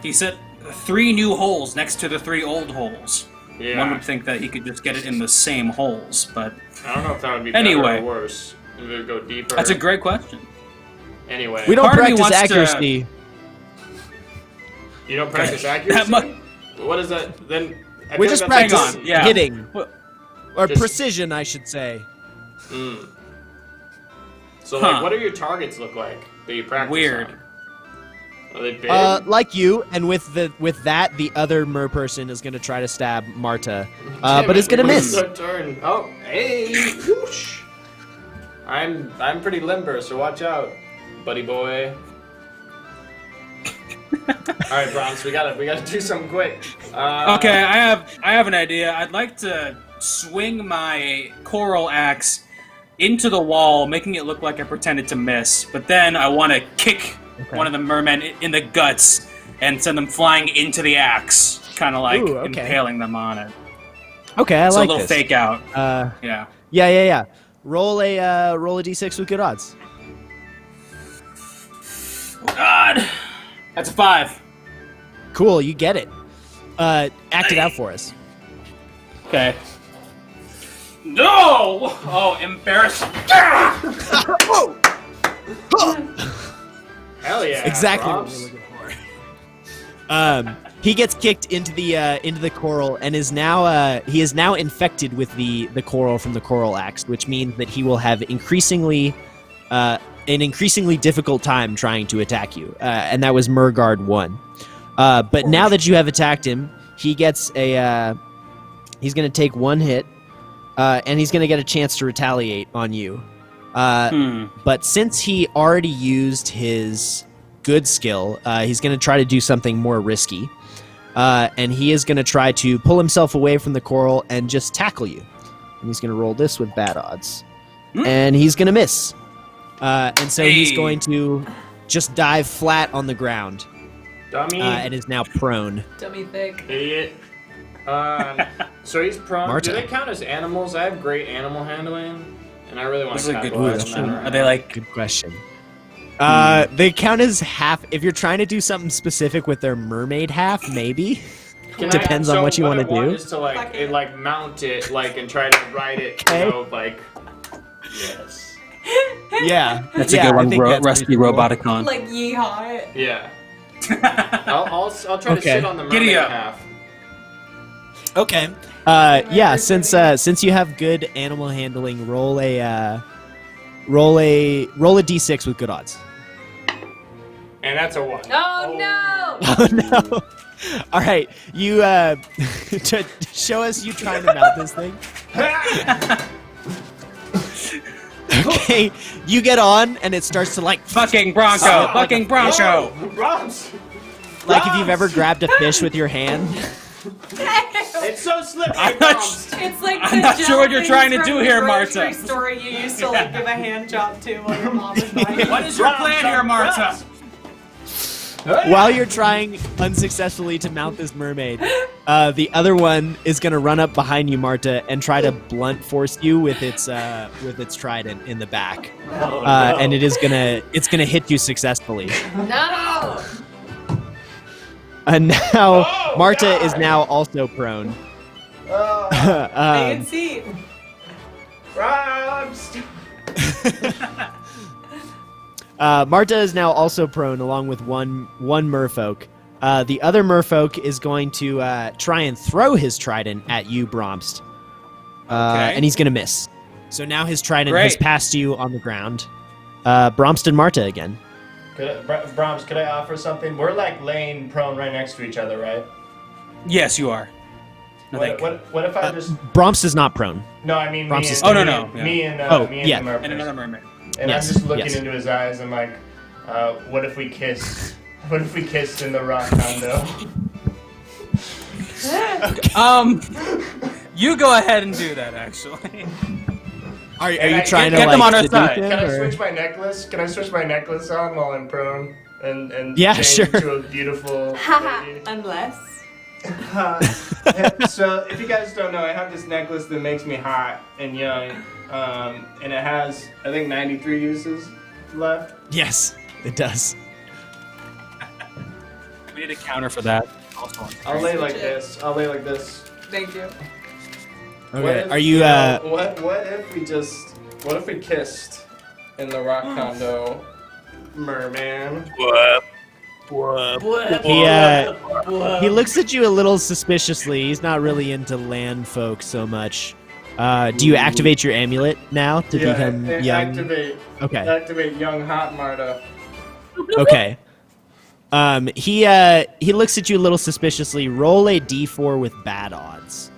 He set 3 new holes next to the 3 old holes. Yeah. One would think that he could just get it in the same holes, but I don't know if that would be better or worse. If it would go deeper. That's a great question. Anyway, we don't Part of me practice wants accuracy. You don't practice accuracy? What is that? Then I We feel just like that's practice like- Yeah. hitting, or Just- precision, I should say. So, like, what do your targets look like that you practice Weird. on? Are they big? Like you, and with that, the other mer person is going to try to stab Marta, Damn but it, it's going to it miss. was their turn. Oh, hey, whoosh. I'm pretty limber, so watch out, buddy boy. All right, Bronze, we gotta do something quick. Okay, I have an idea. I'd like to swing my coral axe into the wall, making it look like I pretended to miss. But then I want to kick one of the mermen in the guts and send them flying into the axe, kind of like impaling them on it. Okay, I So like a little this. fake out. Yeah. Yeah. Roll a d6 with good odds. Oh, God, that's a 5. Cool, you get it. Act it out for us. Okay. No! Oh, embarrassing. Hell yeah! Exactly what Bronze. we're looking for. He gets kicked into the coral and is now infected with the coral from the coral axe, which means that he will have an increasingly difficult time trying to attack you. And that was Murgard 1. But now that you have attacked him, he gets he's going to take 1 hit, and he's going to get a chance to retaliate on you. But since he already used his good skill, he's going to try to do something more risky. And he is going to try to pull himself away from the coral and just tackle you. And he's going to roll this with bad odds. and he's gonna miss. And so he's going to just dive flat on the ground. Dummy. And is now prone. Dummy thick. Idiot. So he's prone. Marta. Do they count as animals? I have great animal handling, and I really want This to is a good capitalize on question. that right Are they now. like? Good question. They count as half. If you're trying to do something specific with their mermaid half, maybe. Depends on what you want to do. Is to like mount it and try to ride it. Okay. You know, like. Yes. Yeah, That's a yeah, good I one, think that's Rusty pretty cool. Roboticon. Like yeehaw it. Yeah. I'll try to Okay. sit on the Giddy mermaid up. half. Okay. Yeah. Since you have good animal handling, roll a d6 with good odds. And that's a 1. Oh no! Oh no! All right, you to show us you trying to mount this thing. Okay, you get on and it starts to like Fucking Bronco! Fucking Bronco! Roms! like if you've ever grabbed a fish with your hand. It's so slippery, I'm not Roms! It's like I'm the not sure what you're jellyfish trying to from do the here, grocery Marta. Store you used to like give a hand job to while your mom was buying. What is your plan here, Marta? While you're trying unsuccessfully to mount this mermaid, the other one is gonna run up behind you, Marta, and try to blunt force you with its trident in the back, and it's gonna hit you successfully. No! And now Marta is now also prone. I can see. Roms! Marta is now also prone, along with one merfolk. The other merfolk is going to try and throw his trident at you, Bromst. Okay. And he's going to miss. So now his trident has Great. passed you on the ground. Bromst and Marta again. Brahms, could I offer something? We're like laying prone right next to each other, right? Yes, you are. No, thank you. What if I just? Bromst is not prone. No, I mean Brahms me. is- And, Oh, no, me no, and- Me and Oh, me and yeah. the mermaid. And another mermaid. And Yes, I'm just looking yes. into his eyes. I'm like, what if we kissed? What if we kissed in the rock condo? You go ahead and do that. Actually. Are Can you I trying get to them like on our seduce side? him, Can I or- switch my necklace? Can I switch my necklace on while I'm prone? And Yeah, change sure. into a beautiful lady? Unless. So, if you guys don't know, I have this necklace that makes me hot and young, and it has, I think, 93 uses left. Yes, it does. We need a counter for that. Also, I'll lay like Switch it. this. I'll lay like this. Thank you. What Okay. if, Are you know, what if we kissed in the rock condo, merman? He looks at you a little suspiciously. He's not really into land folk so much. Do you activate your amulet now to become young? Activate. Okay. Activate young hot Marta. Okay. He looks at you a little suspiciously. Roll a d4 with bad odds.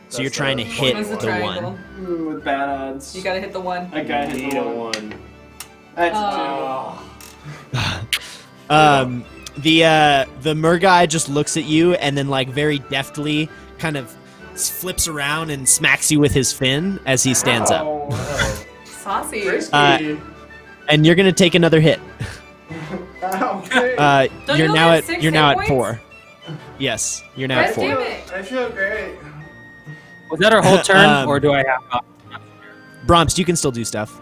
So you're That's trying to a hit What's the the triangle? one. With bad odds. You gotta hit the one. I got hit Need the a one. 1. That's The mer guy just looks at you and then like very deftly kind of flips around and smacks you with his fin as he stands up. Oh, Saucy. risky. And you're gonna take another hit. Ow, okay. Don't You're you now only at have 6 you're now hit at points? 4. Yes, you're now at God 4. damn it. I feel great. was that our whole turn, Um, or do I have? Bromst, you can still do stuff.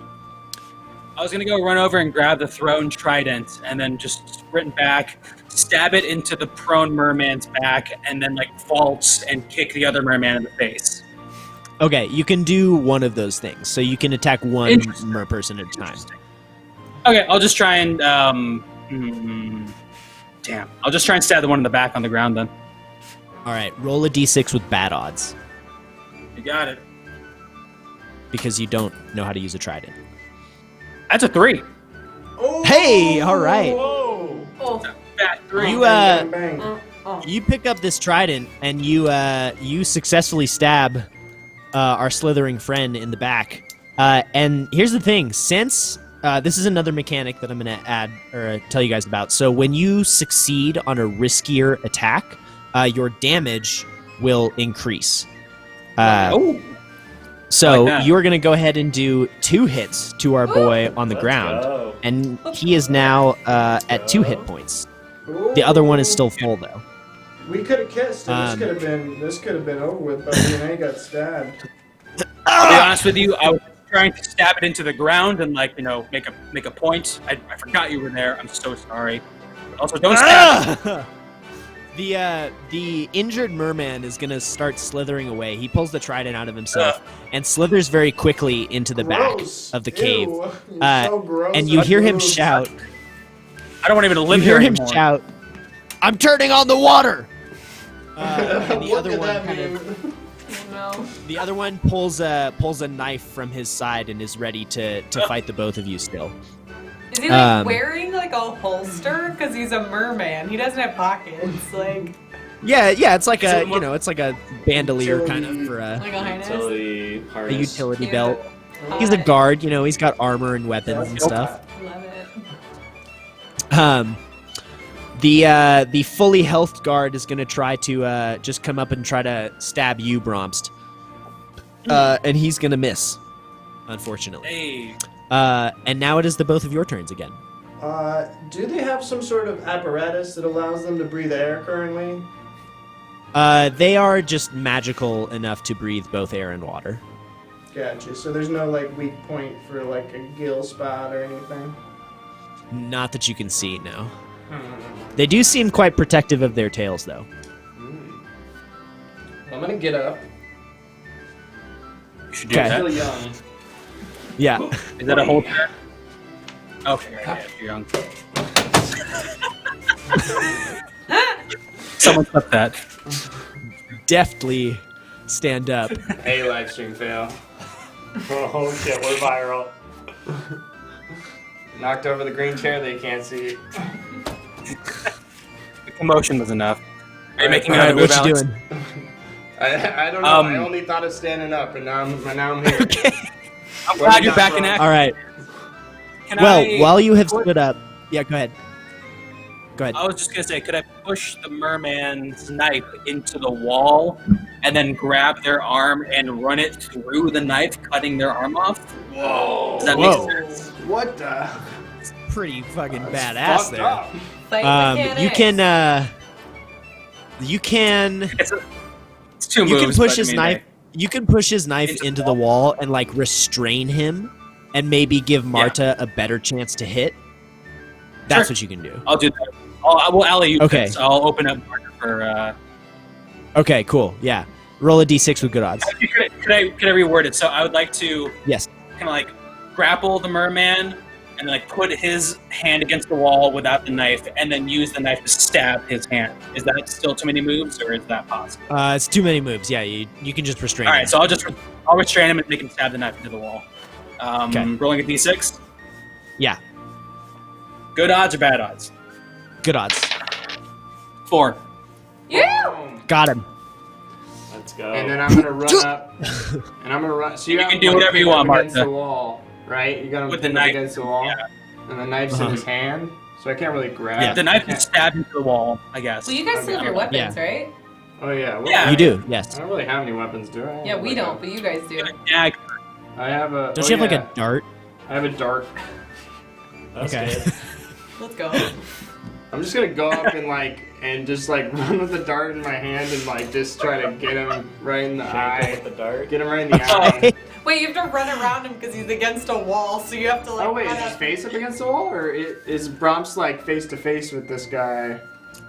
I was gonna go run over and grab the thrown trident, and then just sprint back, stab it into the prone merman's back, and then like vault and kick the other merman in the face. Okay, you can do one of those things. So you can attack one Interesting. mer person at a time. Okay, I'll just try and damn. I'll just try and stab the one in the back on the ground then. All right, roll a d6 with bad odds You got it. because you don't know how to use a trident. That's a 3. Oh, Hey, all right. Whoa. Oh. Fat 3. You Bang, bang, bang. Oh. you pick up this trident and you successfully stab our slithering friend in the back. And here's the thing: since this is another mechanic that I'm going to add or tell you guys about. So when you succeed on a riskier attack, your damage will increase. Oh. So Like that. you're going to go ahead and do 2 hits to our boy on the Let's ground. go. And he is now at 2 hit points. The other one is still full, though. We could have kissed, and this could have been over with, but I got stabbed. I'll be honest with you, I was trying to stab it into the ground and make a point. I forgot you were there. I'm so sorry. But also, don't stab. The injured merman is gonna start slithering away. He pulls the trident out of himself and slithers very quickly into the Gross. back of the cave. Ew. You're so gross. And you hear him shout. I don't want even to live You hear here him anymore. shout, "I'm turning on the water!" And the What other did one that kind of. mean? No. The other one pulls a knife from his side and is ready to fight the both of you still. Is he like wearing like a holster? Because he's a merman. He doesn't have pockets. Like Yeah, it's like it's like a bandolier kind of for a a harness. Utility harness. utility Cute. belt. He's a guard, he's got armor and weapons and stuff. Love it. The fully healthed guard is gonna try to just come up and try to stab you, Bromst. And he's gonna miss, unfortunately. Hey. And now it is the both of your turns again. Do they have some sort of apparatus that allows them to breathe air currently? They are just magical enough to breathe both air and water. Gotcha. So there's no like weak point for like a gill spot or anything? Not that you can see, no. They do seem quite protective of their tails, though. I'm gonna get up. You should do Okay. that. Still young. Yeah. Is that a whole turn? Okay, yeah, you're young. Someone clip that. Deftly stand up. Hey, live stream fail. Oh shit, we're viral. Knocked over the green chair, they can't see. The commotion was enough. Are you making Alright, another move, what you Alex? doing? I don't know. I only thought of standing up, and now I'm here. Okay. I'm glad you're back in action. All right. Can Well, I while you have stood up, yeah, go ahead. Go ahead. I was just gonna say, could I push the merman's knife into the wall and then grab their arm and run it through the knife, cutting their arm off? Whoa. Does that Whoa. make sense? What the? Pretty fucking badass Fucked there. up. Fight You can It's two you moves. can push but, his I mean, knife. You can push his knife Into into the the wall and like restrain him, and maybe give Marta a better chance to hit. That's Sure. what you can do. I'll do that. Well, Allie, you Okay. this. I'll open up Marta for. Okay, cool. Yeah, roll a d6 with good odds. Could I reword it? So I would like to Yes. kind of like grapple the merman and like put his hand against the wall without the knife, and then use the knife to stab his hand. Is that still too many moves, or is that possible? It's too many moves. Yeah, you can just restrain. All him. right, so I'll restrain him and make him stab the knife into the wall. Okay. Rolling a d6. Yeah, Good odds or bad odds? good odds. 4. Yeah. Boom. Got him. Let's go. And then I'm gonna run up, and I'm gonna run. So you You have can do him, whatever you want, against Martha. the wall, right? You got him With the pinned knife. against the wall, Yeah. and the knife's in his hand, so I can't really grab. Yeah. The knife I is stabbed into the wall, I guess. Well, you guys still have your weapons, right? Oh yeah. Well, Yeah. You do. Yes. I don't really have any weapons, do I? Yeah, we Like don't, but you guys do. Yeah, I have a. Don't oh, you have like yeah. a dart? I have a dart. That's Okay. good. Let's go. I'm just gonna go up and just run with the dart in my hand and just try to get him right in the Shank him eye. with the dart. Get him right in the eye. Wait, you have to run around him because he's against a wall, so you have to like. Oh wait, is run his up- face up against the wall, or is Bromps face to face with this guy?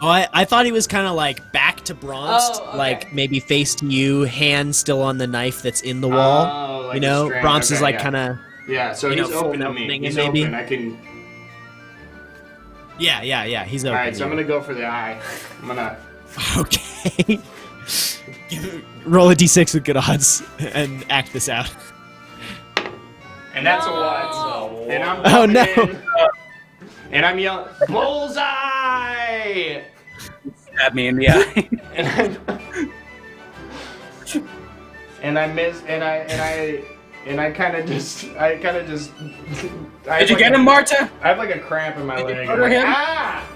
Oh, I thought he was kind of like back to Bronst, Oh, okay. like maybe face to you, hand still on the knife that's in the wall. Oh, like you know, a strand. Bronst is Okay, like yeah. kind of. Yeah, so you know, he's full open to me. opening He's it, maybe? open. I can. Yeah. He's open. All right, so I'm gonna go for the eye. I'm gonna. Okay. Roll a d6 with good odds and act this out. And that's No. a one. So. And I'm Oh, no. in, and I'm yelling, bullseye! stab me in the eye. And I miss, and I kind of just. Did you get him, Marta? I have like a cramp in my Did you leg. murder I'm like, him? Ah!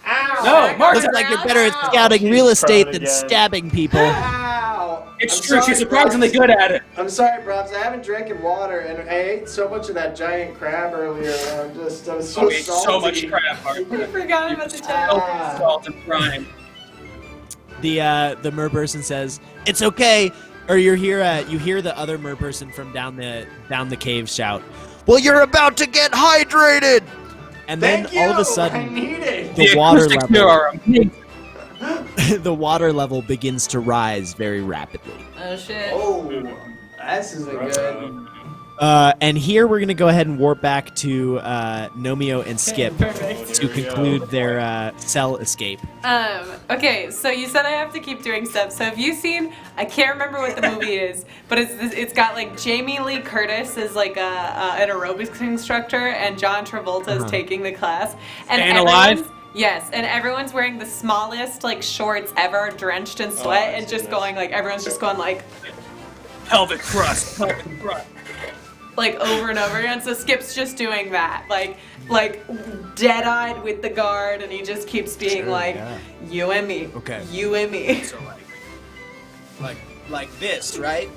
Ow! No, Marta. Looks like you're better at scouting real estate than stabbing people. Ow! It's true. She's surprisingly good at it. I'm sorry, Brobs. I haven't drank water, and I ate so much of that giant crab earlier. I was so salty. So much crap. I forgot about the giant. Salt and brine. The mer person says, "It's okay." Or you hear the other mer person from down the cave shout, "Well, you're about to get hydrated!" And then all of a sudden, the water level the water level begins to rise very rapidly. Oh shit. Oh, this isn't good. And here we're gonna go ahead and warp back to Nomio and Skip to conclude their cell escape. Okay, so you said I have to keep doing stuff. So have you seen? I can't remember what the movie is, but it's got like Jamie Lee Curtis is like an aerobics instructor, and John Travolta is taking the class. And Staying Alive? Yes, and everyone's wearing the smallest like shorts ever, drenched in sweat, and just going like everyone's just going like Pelvic thrust. like over and over again. So Skip's just doing that, like dead-eyed with the guard, and he just keeps being you and me, Okay. you and me. So like this, right?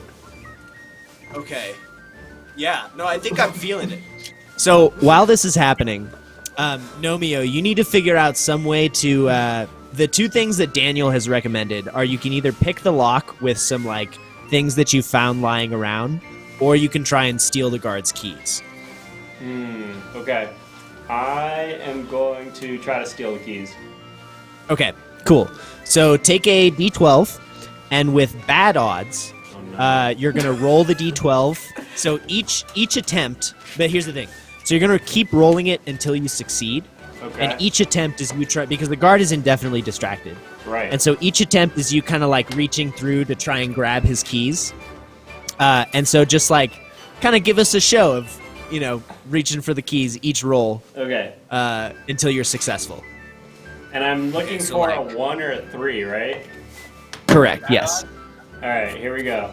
Okay. Yeah. No, I think I'm feeling it. So while this is happening, Nomio, you need to figure out some way to. The two things that Daniel has recommended are you can either pick the lock with some like things that you found lying around, or you can try and steal the guard's keys. Okay. I am going to try to steal the keys. Okay, cool. So take a d12, and with bad odds, you're gonna roll the d12. So each attempt, but here's the thing. So you're gonna keep rolling it until you succeed. Okay. And each attempt is you try, because the guard is indefinitely distracted. Right. And so each attempt is you kind of like reaching through to try and grab his keys. And so just like kind of give us a show of, reaching for the keys each roll. Okay. Until you're successful. And I'm looking for a 1 or a 3, right? Correct, yes. All right, here we go.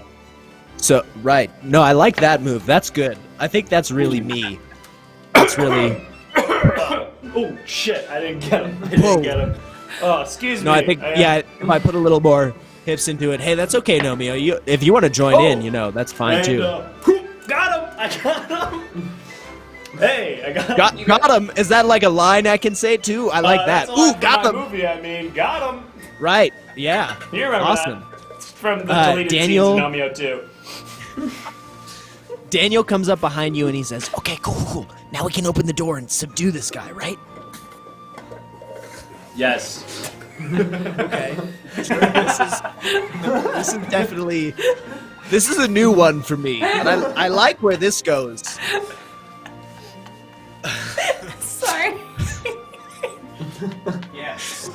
So, right. No, I like that move. That's good. I think that's really me. That's really... Oh, shit. I didn't get him. Oh, excuse me. No, I think, if I put a little more hips into it. Hey, that's okay, Nomio. If you want to join in, that's fine, too. Got him! I got him! Hey, I got him. Got him! Is that like a line I can say, too? I like that. Ooh, got him! Movie, got him! Right, yeah. You remember awesome. that? It's from the deleted Daniel, scenes of Nomio 2. Daniel comes up behind you and he says, "Okay, cool. Now we can open the door and subdue this guy, right?" Yes. Okay. This is definitely... This is a new one for me, and I like where this goes. Sorry. Yes.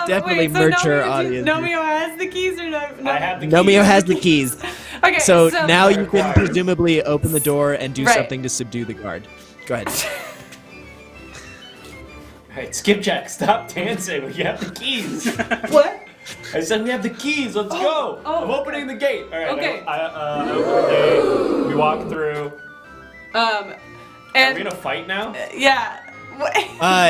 Definitely merch our audience. Nomio has the keys or no? I have the keys. Nomio has the keys. Okay, So now you can presumably open the door and do something to subdue the guard. Go ahead. Alright, Skipjack, stop dancing. We have the keys. What? I said we have the keys. Let's go. I'm opening the gate. All right. Okay. I open the gate. We walk through. And Are we gonna fight now? Yeah.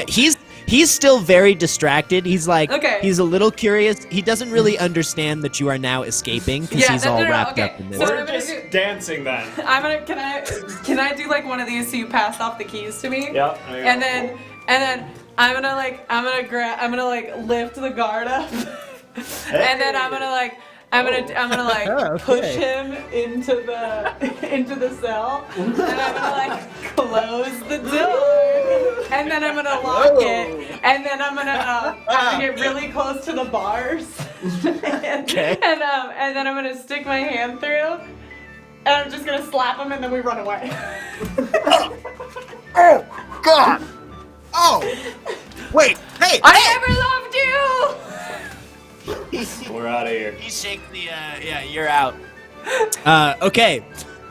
He's still very distracted. He's like, Okay. he's a little curious. He doesn't really understand that you are now escaping because he's all wrapped up in this. So We're just dancing then. Can I do like one of these so you pass off the keys to me? Yep. And then I'm gonna lift the guard up. And then I'm gonna push him into the cell, and I'm gonna close the door, and then I'm gonna lock it, and then I'm gonna get really close to the bars, and then I'm gonna stick my hand through, and I'm just gonna slap him, and then we run away. Oh God! Oh! Wait! Hey! I never loved you. We're out of here. He shakes the, you're out. Okay.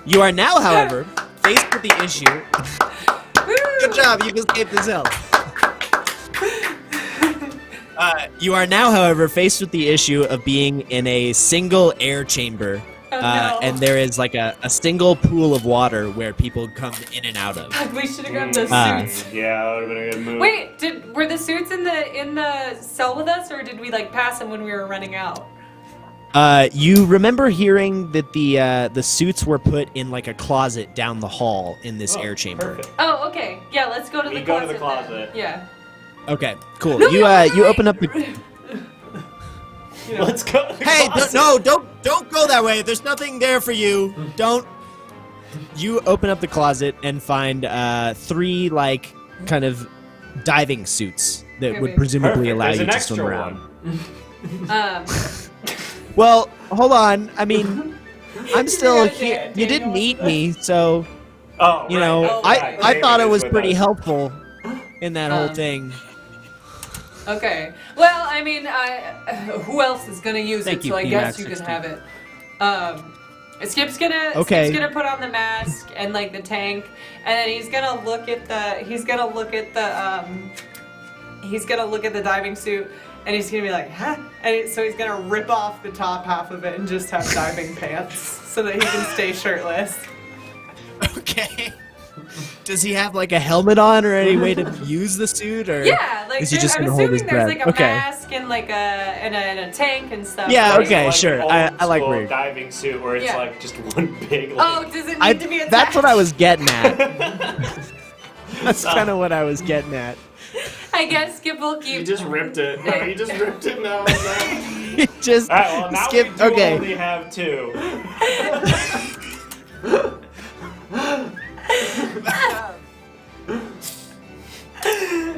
You are now, however, faced with the issue. Good job, you've escaped the cell. You are now, however, faced with the issue of being in a single air chamber no. And there is like a single pool of water where people come in and out of. We should have gotten the suits. Yeah, that would have been a good move. Wait, were the suits in the cell with us, or did we like pass them when we were running out? You remember hearing that the suits were put in like a closet down the hall in this air chamber. Perfect. Oh, okay. Yeah, let's go to the closet. Go to the closet. Then. Yeah. Okay, cool. No, you open up the. Let's go. To the Hey, closet. don't go that way. There's nothing there for you. Don't. You open up the closet and find 3 like kind of diving suits that would presumably allow There's you an to extra swim around. one. Well, hold on. I mean, I'm still gotta here. do You it, didn't Daniel. need me, so Oh, you right. know, Oh, right. I thought it David was is with pretty us. helpful in that whole Um, thing. Okay. Well, I mean, who else is gonna use Thank it? you, So I guess you can 16. have it. Skip's gonna put on the mask and like the tank, and then he's gonna look at the diving suit, and he's gonna be like, huh? And so he's gonna rip off the top half of it and just have diving pants so that he can stay shirtless. Okay. Does he have like a helmet on or any way to use the suit, or Yeah, like is he just I'm gonna hold his assuming there's breath? like a Okay. mask and like a tank and stuff. Yeah, right? okay, Like sure. an I like old-school where you're- diving suit where it's Yeah. like just one big. Oh, Like, does it need to be attached? That's what I was getting at. That's kind of what I was getting at. I guess Skip will keep. you just ripped it. No, you just ripped it now. Just All right, well now skip. we do Okay. only have 2.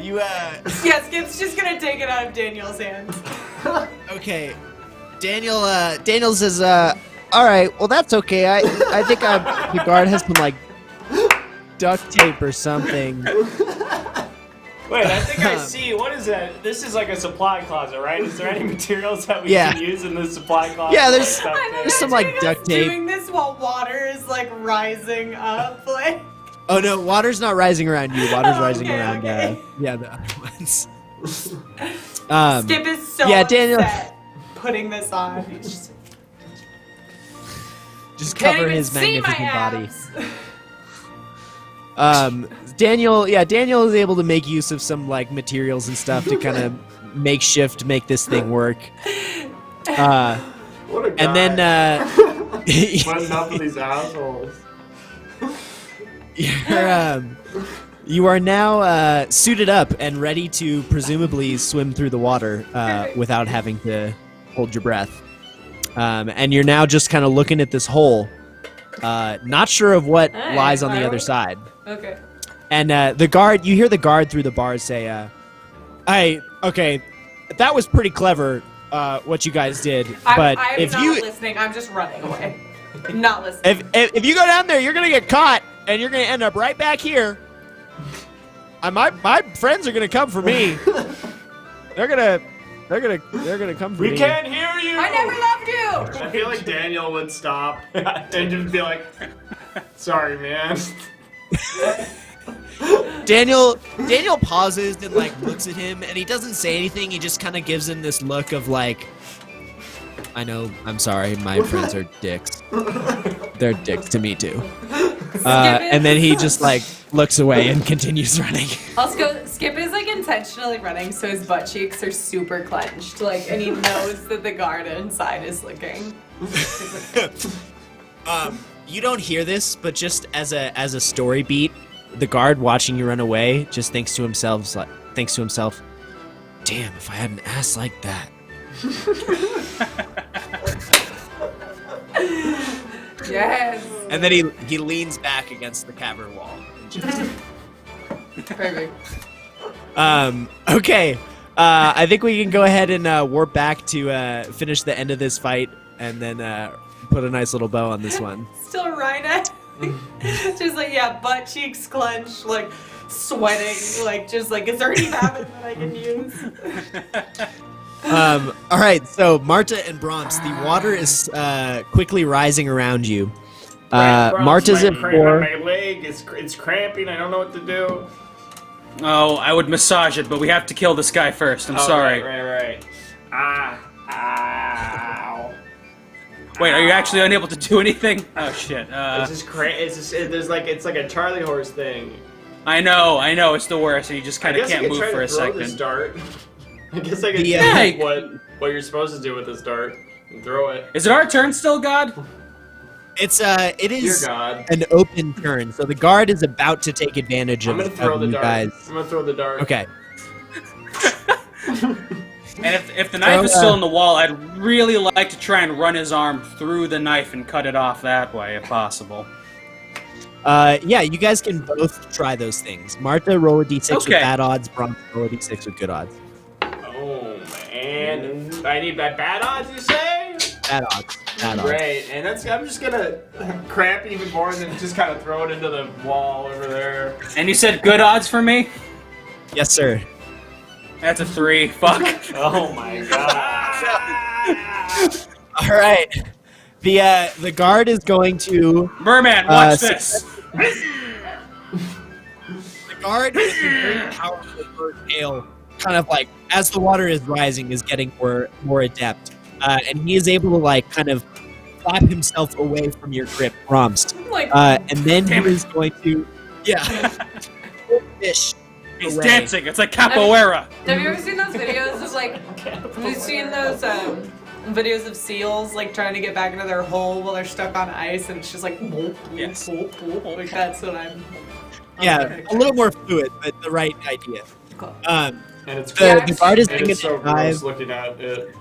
You Yeah, Skip's just gonna take it out of Daniel's hands. okay. Daniel says, all right, well that's okay. I think the guard has some like duct tape or something. Wait, I think I see. What is that? This is like a supply closet, right? Is there any materials that we Yeah. can use in the supply closet? Yeah, there's- Like duct I'm tape? There's some, like, imagining us duct tape. doing this while water is like rising up, like. Oh no, water's not rising around you. Water's Oh, rising okay, around okay. the other ones. Skip is so yeah, Daniel- upset putting this on. He's just can't cover even his see my magnificent body. abs. Daniel is able to make use of some like materials and stuff to kind of makeshift make this thing work. What a guy. And then Putting up with these assholes. you are now suited up and ready to presumably swim through the water without having to hold your breath. And you're now just kind of looking at this hole, not sure of what Hey, lies on the alright. other side. Okay. And you hear the guard through the bars say, okay, that was pretty clever, what you guys did, but I'm if not you listening, I'm just running away. Not listening. if you go down there, you're gonna get caught, and you're gonna end up right back here. My friends are gonna come for me. They're gonna come for me. We can't hear you. I never loved you! I feel like Daniel would stop and just be like, "Sorry, man." Daniel pauses and like looks at him, and he doesn't say anything. He just kind of gives him this look of like, I know, I'm sorry, my friends are dicks. They're dicks to me too. And then he just like looks away and continues running. Also, Skip is like intentionally running, so his butt cheeks are super clenched, like, and he knows that the guard inside is looking. You don't hear this, but just as a story beat, the guard watching you run away just thinks to himself, "Damn, if I had an ass like that." Yes. And then he leans back against the cavern wall. Perfect. Okay. I think we can go ahead and warp back to finish the end of this fight, and then put a nice little bow on this one. Still right at. Just like, yeah, butt cheeks clenched, like sweating, like just like, is there any habit that I can use? All right, so Marta and Brahms, the water is quickly rising around you. Marta's at 4. My leg it's cramping. I don't know what to do. Oh, I would massage it, but we have to kill this guy first. I'm sorry. Right. Ow. Wait, are you actually unable to do anything? Oh shit. It's just crazy. It's like a Charlie horse thing. I know, it's the worst, and you just kind of can't move for a second. This dart. I guess I could do what you're supposed to do with this dart and throw it. Is it our turn still, God? It is Dear God. an open turn, so the guard is about to take advantage of, I'm gonna throw the you dart. guys. I'm gonna throw the dart. Okay. And if the knife is still in the wall, I'd really like to try and run his arm through the knife and cut it off that way, if possible. Yeah, you guys can both try those things. Marta, roll a d6 with bad odds. Bronx, roll a d6 with good odds. Oh, man. I need bad odds, you say? Bad odds. Bad odds. Great. And I'm just gonna cramp even more and then just kind of throw it into the wall over there. And you said good odds for me? Yes, sir. That's a 3. Fuck. Oh my god. All right. The guard is going to... Merman, watch this. The guard with a very powerful bird tail, kind of like, as the water is rising, is getting more adept. And he is able to, like, kind of flap himself away from your grip, Bromst. And then he is going to... Yeah. Fish. He's dancing. It's like capoeira. Have you ever seen those videos of like? Have you seen those videos of seals like trying to get back into their hole while they're stuck on ice, and it's just like, Yes. like that's what I'm. Yeah, a little more fluid, but the right idea. Cool. And it's The guard is then and going it's so to dive. gross looking at it.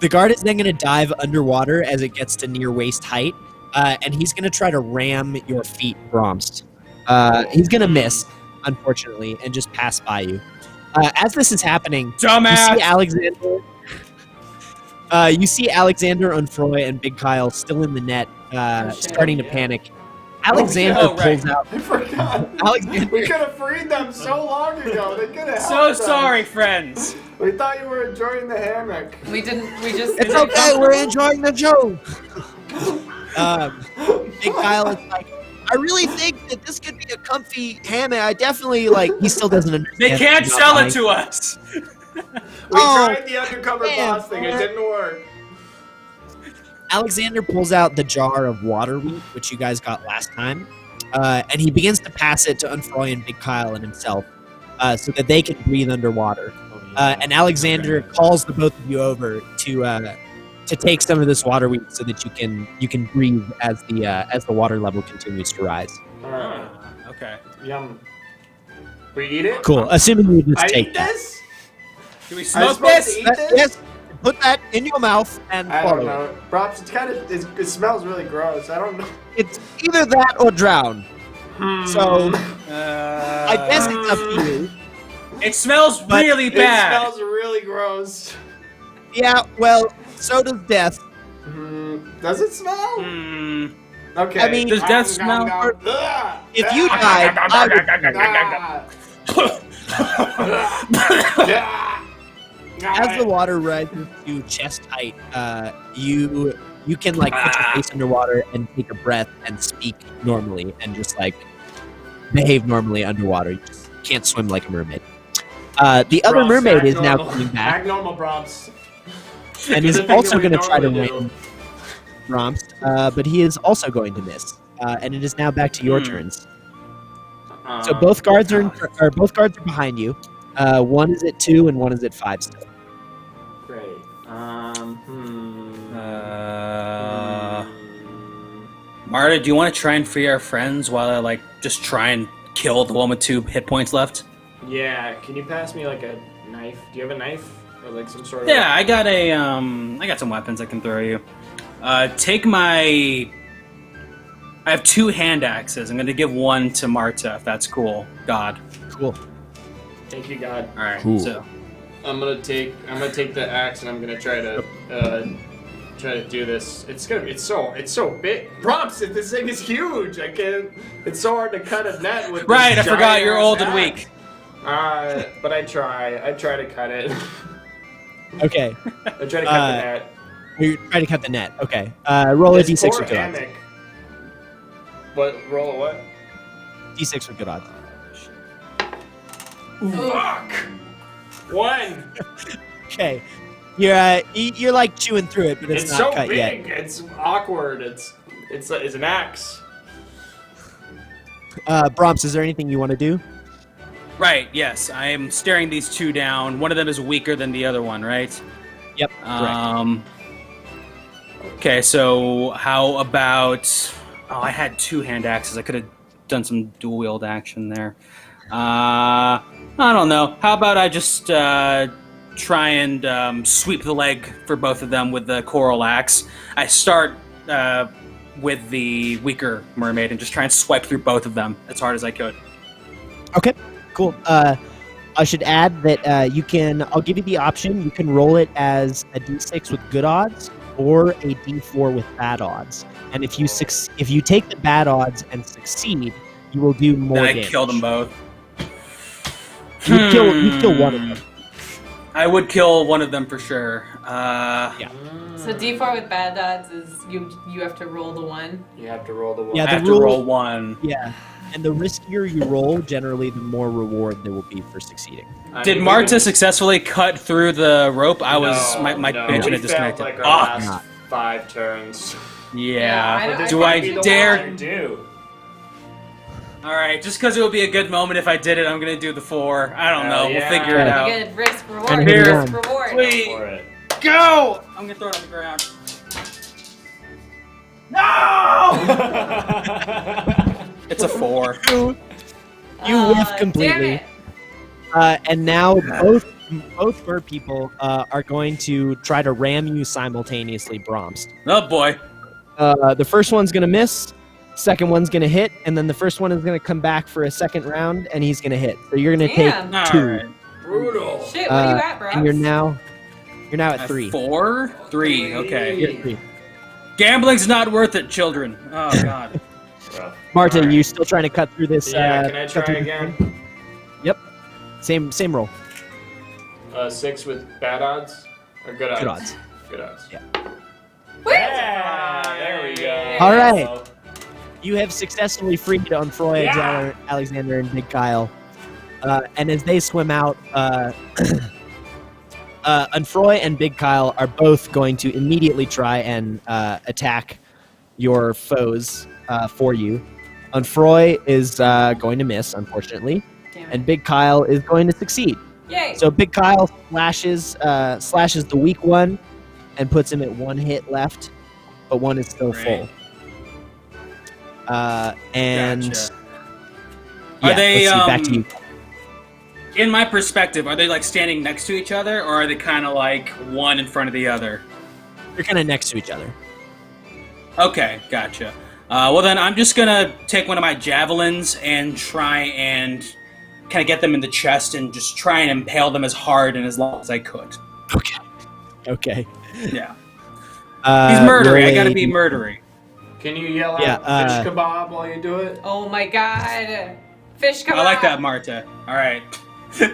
The guard is then going to dive underwater as it gets to near waist height, and he's going to try to ram your feet, Bromst. He's going to miss, unfortunately, and just pass by you. As this is happening, Dumbass! You see Alexander Unfroy and Big Kyle still in the net, starting to panic. Alexander pulls out. I forgot. Alexander. We could have freed them so long ago. They could have helped So us. sorry, friends. We thought you were enjoying the hammock. We didn't. We just. It's okay. We're enjoying the joke. Big Kyle is like, I really think that this could be a comfy hammock. I definitely like. He still doesn't understand. They can't sell it to us. We tried the undercover boss thing. It didn't work. Alexander pulls out the jar of water wheat, which you guys got last time, and he begins to pass it to Unfroy and Big Kyle and himself, so that they can breathe underwater. And Alexander calls the both of you over to take some of this water wheat so that you can breathe as the water level continues to rise. Okay. Yum. We eat it? Cool. Assuming you just I take eat that. this? Can we I'm smoke supposed this? to eat this? Yes. Put that in your mouth and I swallow don't it. know. Props, it's kind of, it smells really gross. I don't know. It's either that or drown. So I guess it's up to you. It smells really It bad. smells really gross. Yeah. Well, so does death. Does it smell? Okay. I mean, Does death smell? If you died, I would. As the water rises to chest height, you can like put your face underwater and take a breath and speak normally and just like behave normally underwater. You just can't swim like a mermaid. The other mermaid is now coming back. Act normal, Bromps. And is also going to try to win Bromst, but he is also going to miss. And it is now back to your turns. So both guards are behind you. One is at 2 and one is at 5 still. Great. Marta, do you want to try and free our friends while I like just try and kill the one with 2 hit points left? Yeah. Can you pass me like a knife? Do you have a knife or like some sort of? Yeah, I got some weapons I can throw you. Take my. I have 2 hand axes. I'm gonna give one to Marta, if that's cool. God. Cool. Thank you, God. All right. Cool. So. I'm gonna take the axe and I'm gonna try to do this. It's so big. Props! This thing is huge. I can't. It's so hard to cut a net with. Right, this I forgot giant you're ass old and axe. weak. But I try. I try to cut it. Okay. I try to cut the net. You're trying to cut the net. Okay. Roll a This d6 poor for good odds. hammock. What? Roll a what? D6 for good odds. Fuck! 1. Okay. You're like chewing through it, but it's not so cut big. yet. It's awkward. It's an axe. Bromps, is there anything you want to do? Right, yes. I am staring these two down. One of them is weaker than the other one, right? Yep. Correct. Okay, so how about... Oh, I had two hand axes. I could have done some dual wield action there. I don't know. How about I just try and sweep the leg for both of them with the coral axe? I start with the weaker mermaid and just try and swipe through both of them as hard as I could. Okay, cool. I should add that I'll give you the option. You can roll it as a d6 with good odds or a d4 with bad odds. And if you take the bad odds and succeed, you will do more then I damage. kill them both. You kill one of them. I would kill one of them for sure. Yeah. So D4 with bad odds is you have to roll the one. You have to roll the one. Yeah, I have to roll one. Yeah. And the riskier you roll, generally, the more reward there will be for succeeding. Did Marta successfully cut through the rope? My no. bench We had disconnected. failed, like, our last 5 turns. Yeah. I Do I don't dare? Do. All right, just because it would be a good moment if I did it, I'm gonna do the 4. I don't know. yeah. We'll figure it out. Good risk reward. And here. Risk reward. Sweet. For it. Go! I'm gonna throw it on the ground. No! It's a 4. You whiff completely. And now both mer people are going to try to ram you simultaneously, Bromst. Oh boy. The first one's going to miss, second one's going to hit, and then the first one is going to come back for a second round, and he's going to hit. So you're going to take Damn. 2. All right. Brutal. Shit, what are you at, bro? And you're now at 3. 4? 3. Okay. You're at 3. Gambling's not worth it, children. Oh god. Rough. Marta, All right. you still trying to cut through this? Yeah, can I cut try through this again? thing? Yep. Same roll. 6 with bad odds? Or good odds? Good odds. Good odds. Yeah. Yeah, there we go. All right. You have successfully freed Unfroy, Yeah. Alexander, and Big Kyle. And as they swim out, Unfroy and Big Kyle are both going to immediately try and attack your foes for you. Unfroy is going to miss, unfortunately, Damn it. and Big Kyle is going to succeed. Yay. So Big Kyle slashes the weak one and puts him at 1 hit left, but 1 is still Great. full. And Gotcha. yeah, Are they, let's see, back to you. In my perspective, are they like standing next to each other, or are they kind of like one in front of the other? They're kind of next to each other. Okay, gotcha. Well then, I'm just gonna take one of my javelins and try and kind of get them in the chest and just try and impale them as hard and as long as I could. Okay. Yeah. He's murdery. I gotta be really- murdery. Can you yell Yeah, out fish kebab while you do it? Oh my god. Fish kebab. I like that, Marta. All right.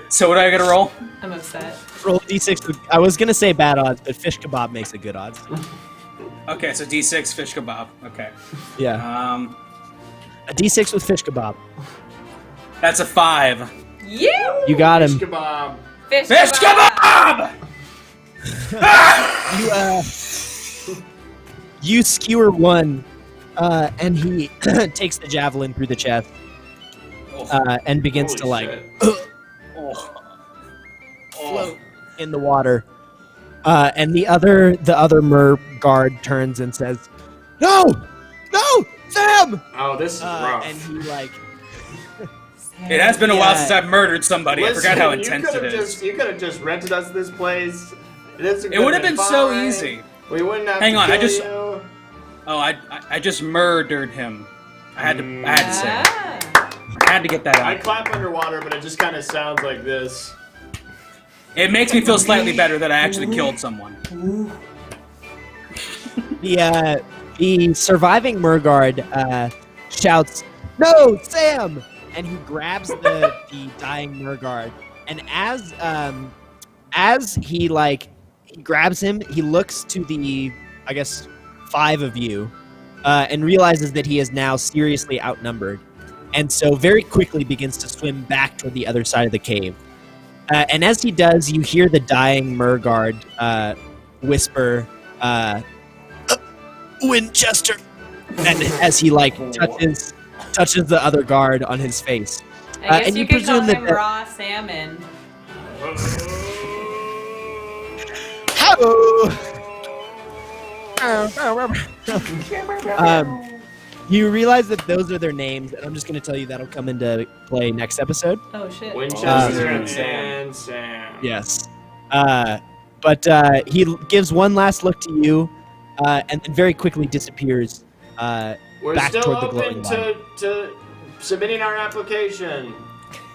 So what do I gotta roll? I'm upset. Roll d6. I was gonna say bad odds, but fish kebab makes it good odds. Okay, so D6 fish kebab. Okay. Yeah. A d6 with fish kebab. That's a 5. You got Fish him. kebab. Fish Fish kebab! You skewer one, and he takes the javelin through the chest and begins to Holy like shit. float in the water. And the other mer guard turns and says, "No, Sam!" Oh, this is rough. And he like, It has been a while Yeah. since I've murdered somebody. I forgot how Listen, intense it is. You could have just rented us this place. It would have been so easy. We wouldn't have Hang to on, kill I just- you. Oh, I just murdered him. I had to say it. Ah. I had to get that I out. clap underwater, but it just kind of sounds like this. It makes me feel slightly better that I actually killed someone. the surviving Murguard shouts, "No, Sam!" And he grabs the dying Murguard. And as he grabs him, he looks to the, I guess, 5 of you, and realizes that he is now seriously outnumbered, and so very quickly begins to swim back toward the other side of the cave. And as he does, you hear the dying Murguard whisper, Winchester. And as he touches the other guard on his face. I guess and you could call presume him that raw salmon. You realize that those are their names, and I'm just going to tell you that'll come into play next episode. Oh shit. Winchester and Sam. Yes. But he gives one last look to you, and then very quickly disappears We're back still toward the open glowing light. to submitting our application.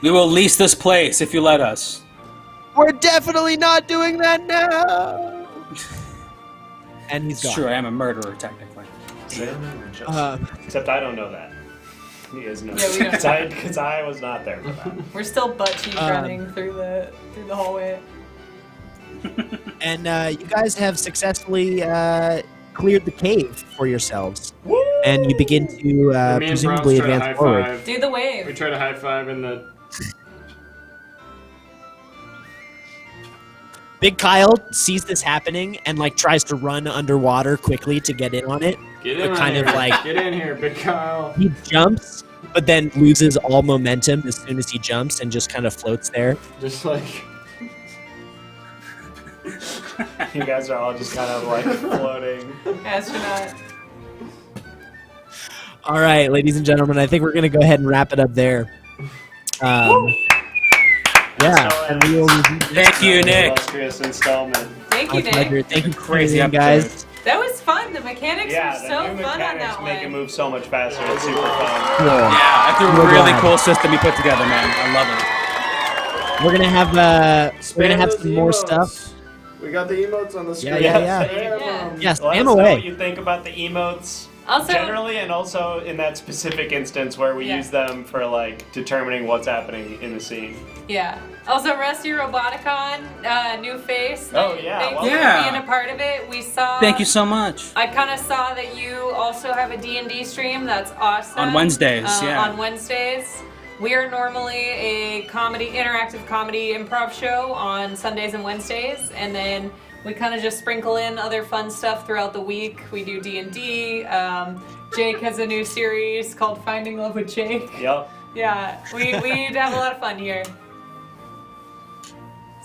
We will lease this place if you let us. We're definitely not doing that now! And he's gone. Sure, I am a murderer, technically. Except I don't know that. He is no. Yeah, we don't. Because I was not there for that. We're still butt cheeks running through the hallway. And you guys have successfully cleared the cave for yourselves. Woo! And you begin to Me and presumably Bronx try to advance forward. high-five. Do the wave. We try to high five in the. Big Kyle sees this happening and tries to run underwater quickly to get in on it. Get in But kind here. of Get in here, Big Kyle. He jumps, but then loses all momentum as soon as he jumps and just kind of floats there. Just like. You guys are all just kind of floating. Astronaut. All right, ladies and gentlemen, I think we're going to go ahead and wrap it up there. Yeah, and we will Thank you, Nick. Illustrious installment. Thank you, My pleasure. Nick. Thank you, Crazy crazy guys. episode. That was fun. The mechanics Yeah, were the so new fun on mechanics that make it one. move so much faster. It's super fun. Cool. Yeah, it's a Real really glad. cool system you put together, man. I love it. We're gonna have Those some more emotes. stuff. We got the emotes on the screen. Yeah. Yeah. Yes, Let am us know away. what you think about the emotes Also, generally, and also in that specific instance where we Yeah. use them for determining what's happening in the scene. yeah. Also, Rusty Roboticon, new face. Oh, yeah, Thanks well- for Yeah. being a part of it. We saw. Thank you so much. I kind of saw that you also have a D&D stream. That's awesome. On Wednesdays, yeah. On Wednesdays. We are normally a interactive comedy improv show on Sundays and Wednesdays, and then we kind of just sprinkle in other fun stuff throughout the week. We do D&D. Jake has a new series called Finding Love with Jake. Yep. Yeah, we have a lot of fun here.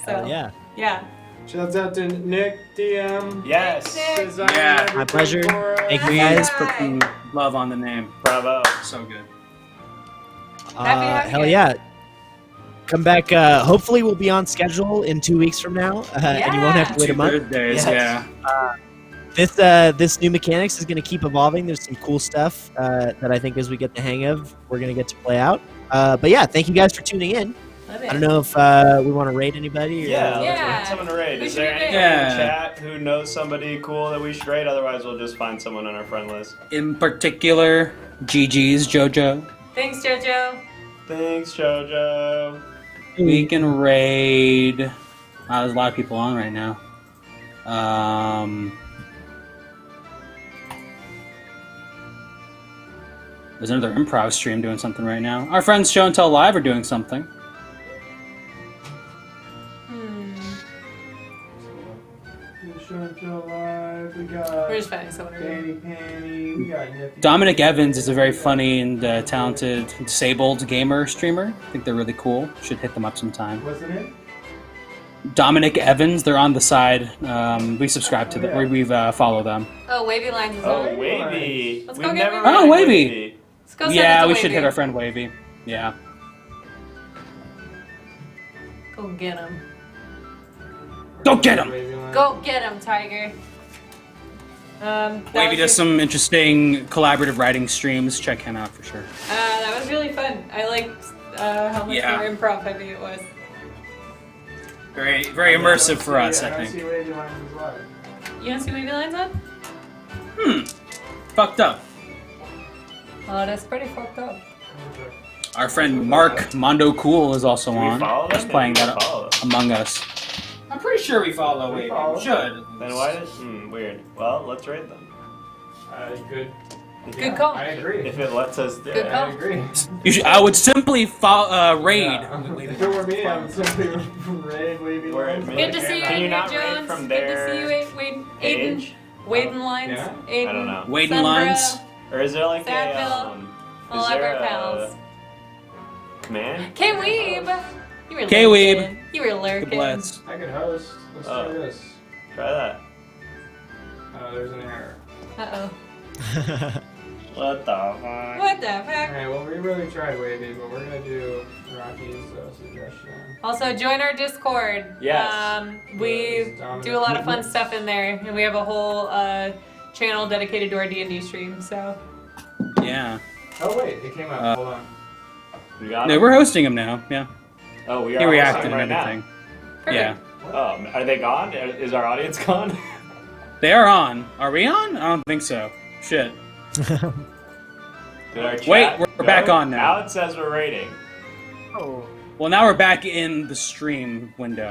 So Hell yeah. yeah. Shouts out to Nick DM. Yes. Thanks, Nick. Designing Yeah. everything My pleasure. for us. Thank you We guys. put some love on the name. Bravo. So good. Happy to have Hell you. yeah. Come back. Hopefully, we'll be on schedule in 2 weeks from now, and you won't have to wait a month. Thursdays, Yes. yeah. This new mechanics is going to keep evolving. There's some cool stuff that I think as we get the hang of, we're going to get to play out. But yeah, thank you guys for tuning in. Love I it. don't know if we want to rate anybody. Or, Yeah, Yeah. let's rate someone to rate. We Is should there rate. anyone Yeah. in chat who knows somebody cool that we should rate? Otherwise, we'll just find someone on our friend list. In particular, GG's JoJo. Thanks, JoJo. Thanks, JoJo. We can raid. There's a lot of people on right now. There's another improv stream doing something right now. Our friends Show and Tell Live are doing something. We got We're just finding someone. Danny Panny. We got Nippy. Dominic Evans is a very funny and talented disabled gamer streamer. I think they're really cool. Should hit them up sometime. What's the name? Dominic Evans, they're on the side. We subscribe to them. yeah. We follow them. Oh, Wavy Lines is Oh, on. Wavy. Let's We've go get never Wavy. Oh, met Wavy. Let's go send Yeah, it to we should Wavy. hit our friend Wavy. Yeah. Go get him. Go get him! Go get him, Tiger. That Wavy was does some interesting collaborative writing streams. Check him out for sure. That was really fun. I liked how much Yeah. more improv heavy it was. Very, very immersive for us, I think. see Wavy Lines is live. You don't see Wavy Lines on? Fucked up. Oh, that's pretty fucked up. Our friend Mark Mondo Cool is also Do we on. follow He's them? playing Maybe that we follow them. Among Us. I'm pretty sure we follow We Wavy. follow. We should. Then why did... weird. Well, let's rate them. Good. Good call. I agree. If it lets us do Good it. call. I agree. I would simply raid. If it were me, I would simply raid wavy lines. Good to see you Can in you here, not raid Jones. from Good to their see you, Aiden. page? Aiden lines. Yeah? Aiden. I don't know. Waiting Sunbro, lines. Or is there like Sadville, all is of there our pals. command? K-Weeb! You were K-Weeb. lurking. You were lurking. Good bless. I could host. Let's try this. Try that. Oh, there's an error. Uh-oh. What the fuck? What the fuck? Alright, well, we really tried wavy, but we're gonna do Rocky's suggestion. Also, join our Discord. Yes. We do a lot of fun stuff in there, and we have a whole channel dedicated to our D&D stream, so. Yeah. Oh, wait, it came up. Hold on. We got No, it? we're hosting them now. Yeah. Oh, we He are reacted hosting and right everything. Perfect. Yeah. now. Oh, are they gone? Is our audience gone? They are on. Are we on? I don't think so. Shit. Did our chat Wait, we're go? back on now. Now it says we're rating. Oh. Well, now we're back in the stream window.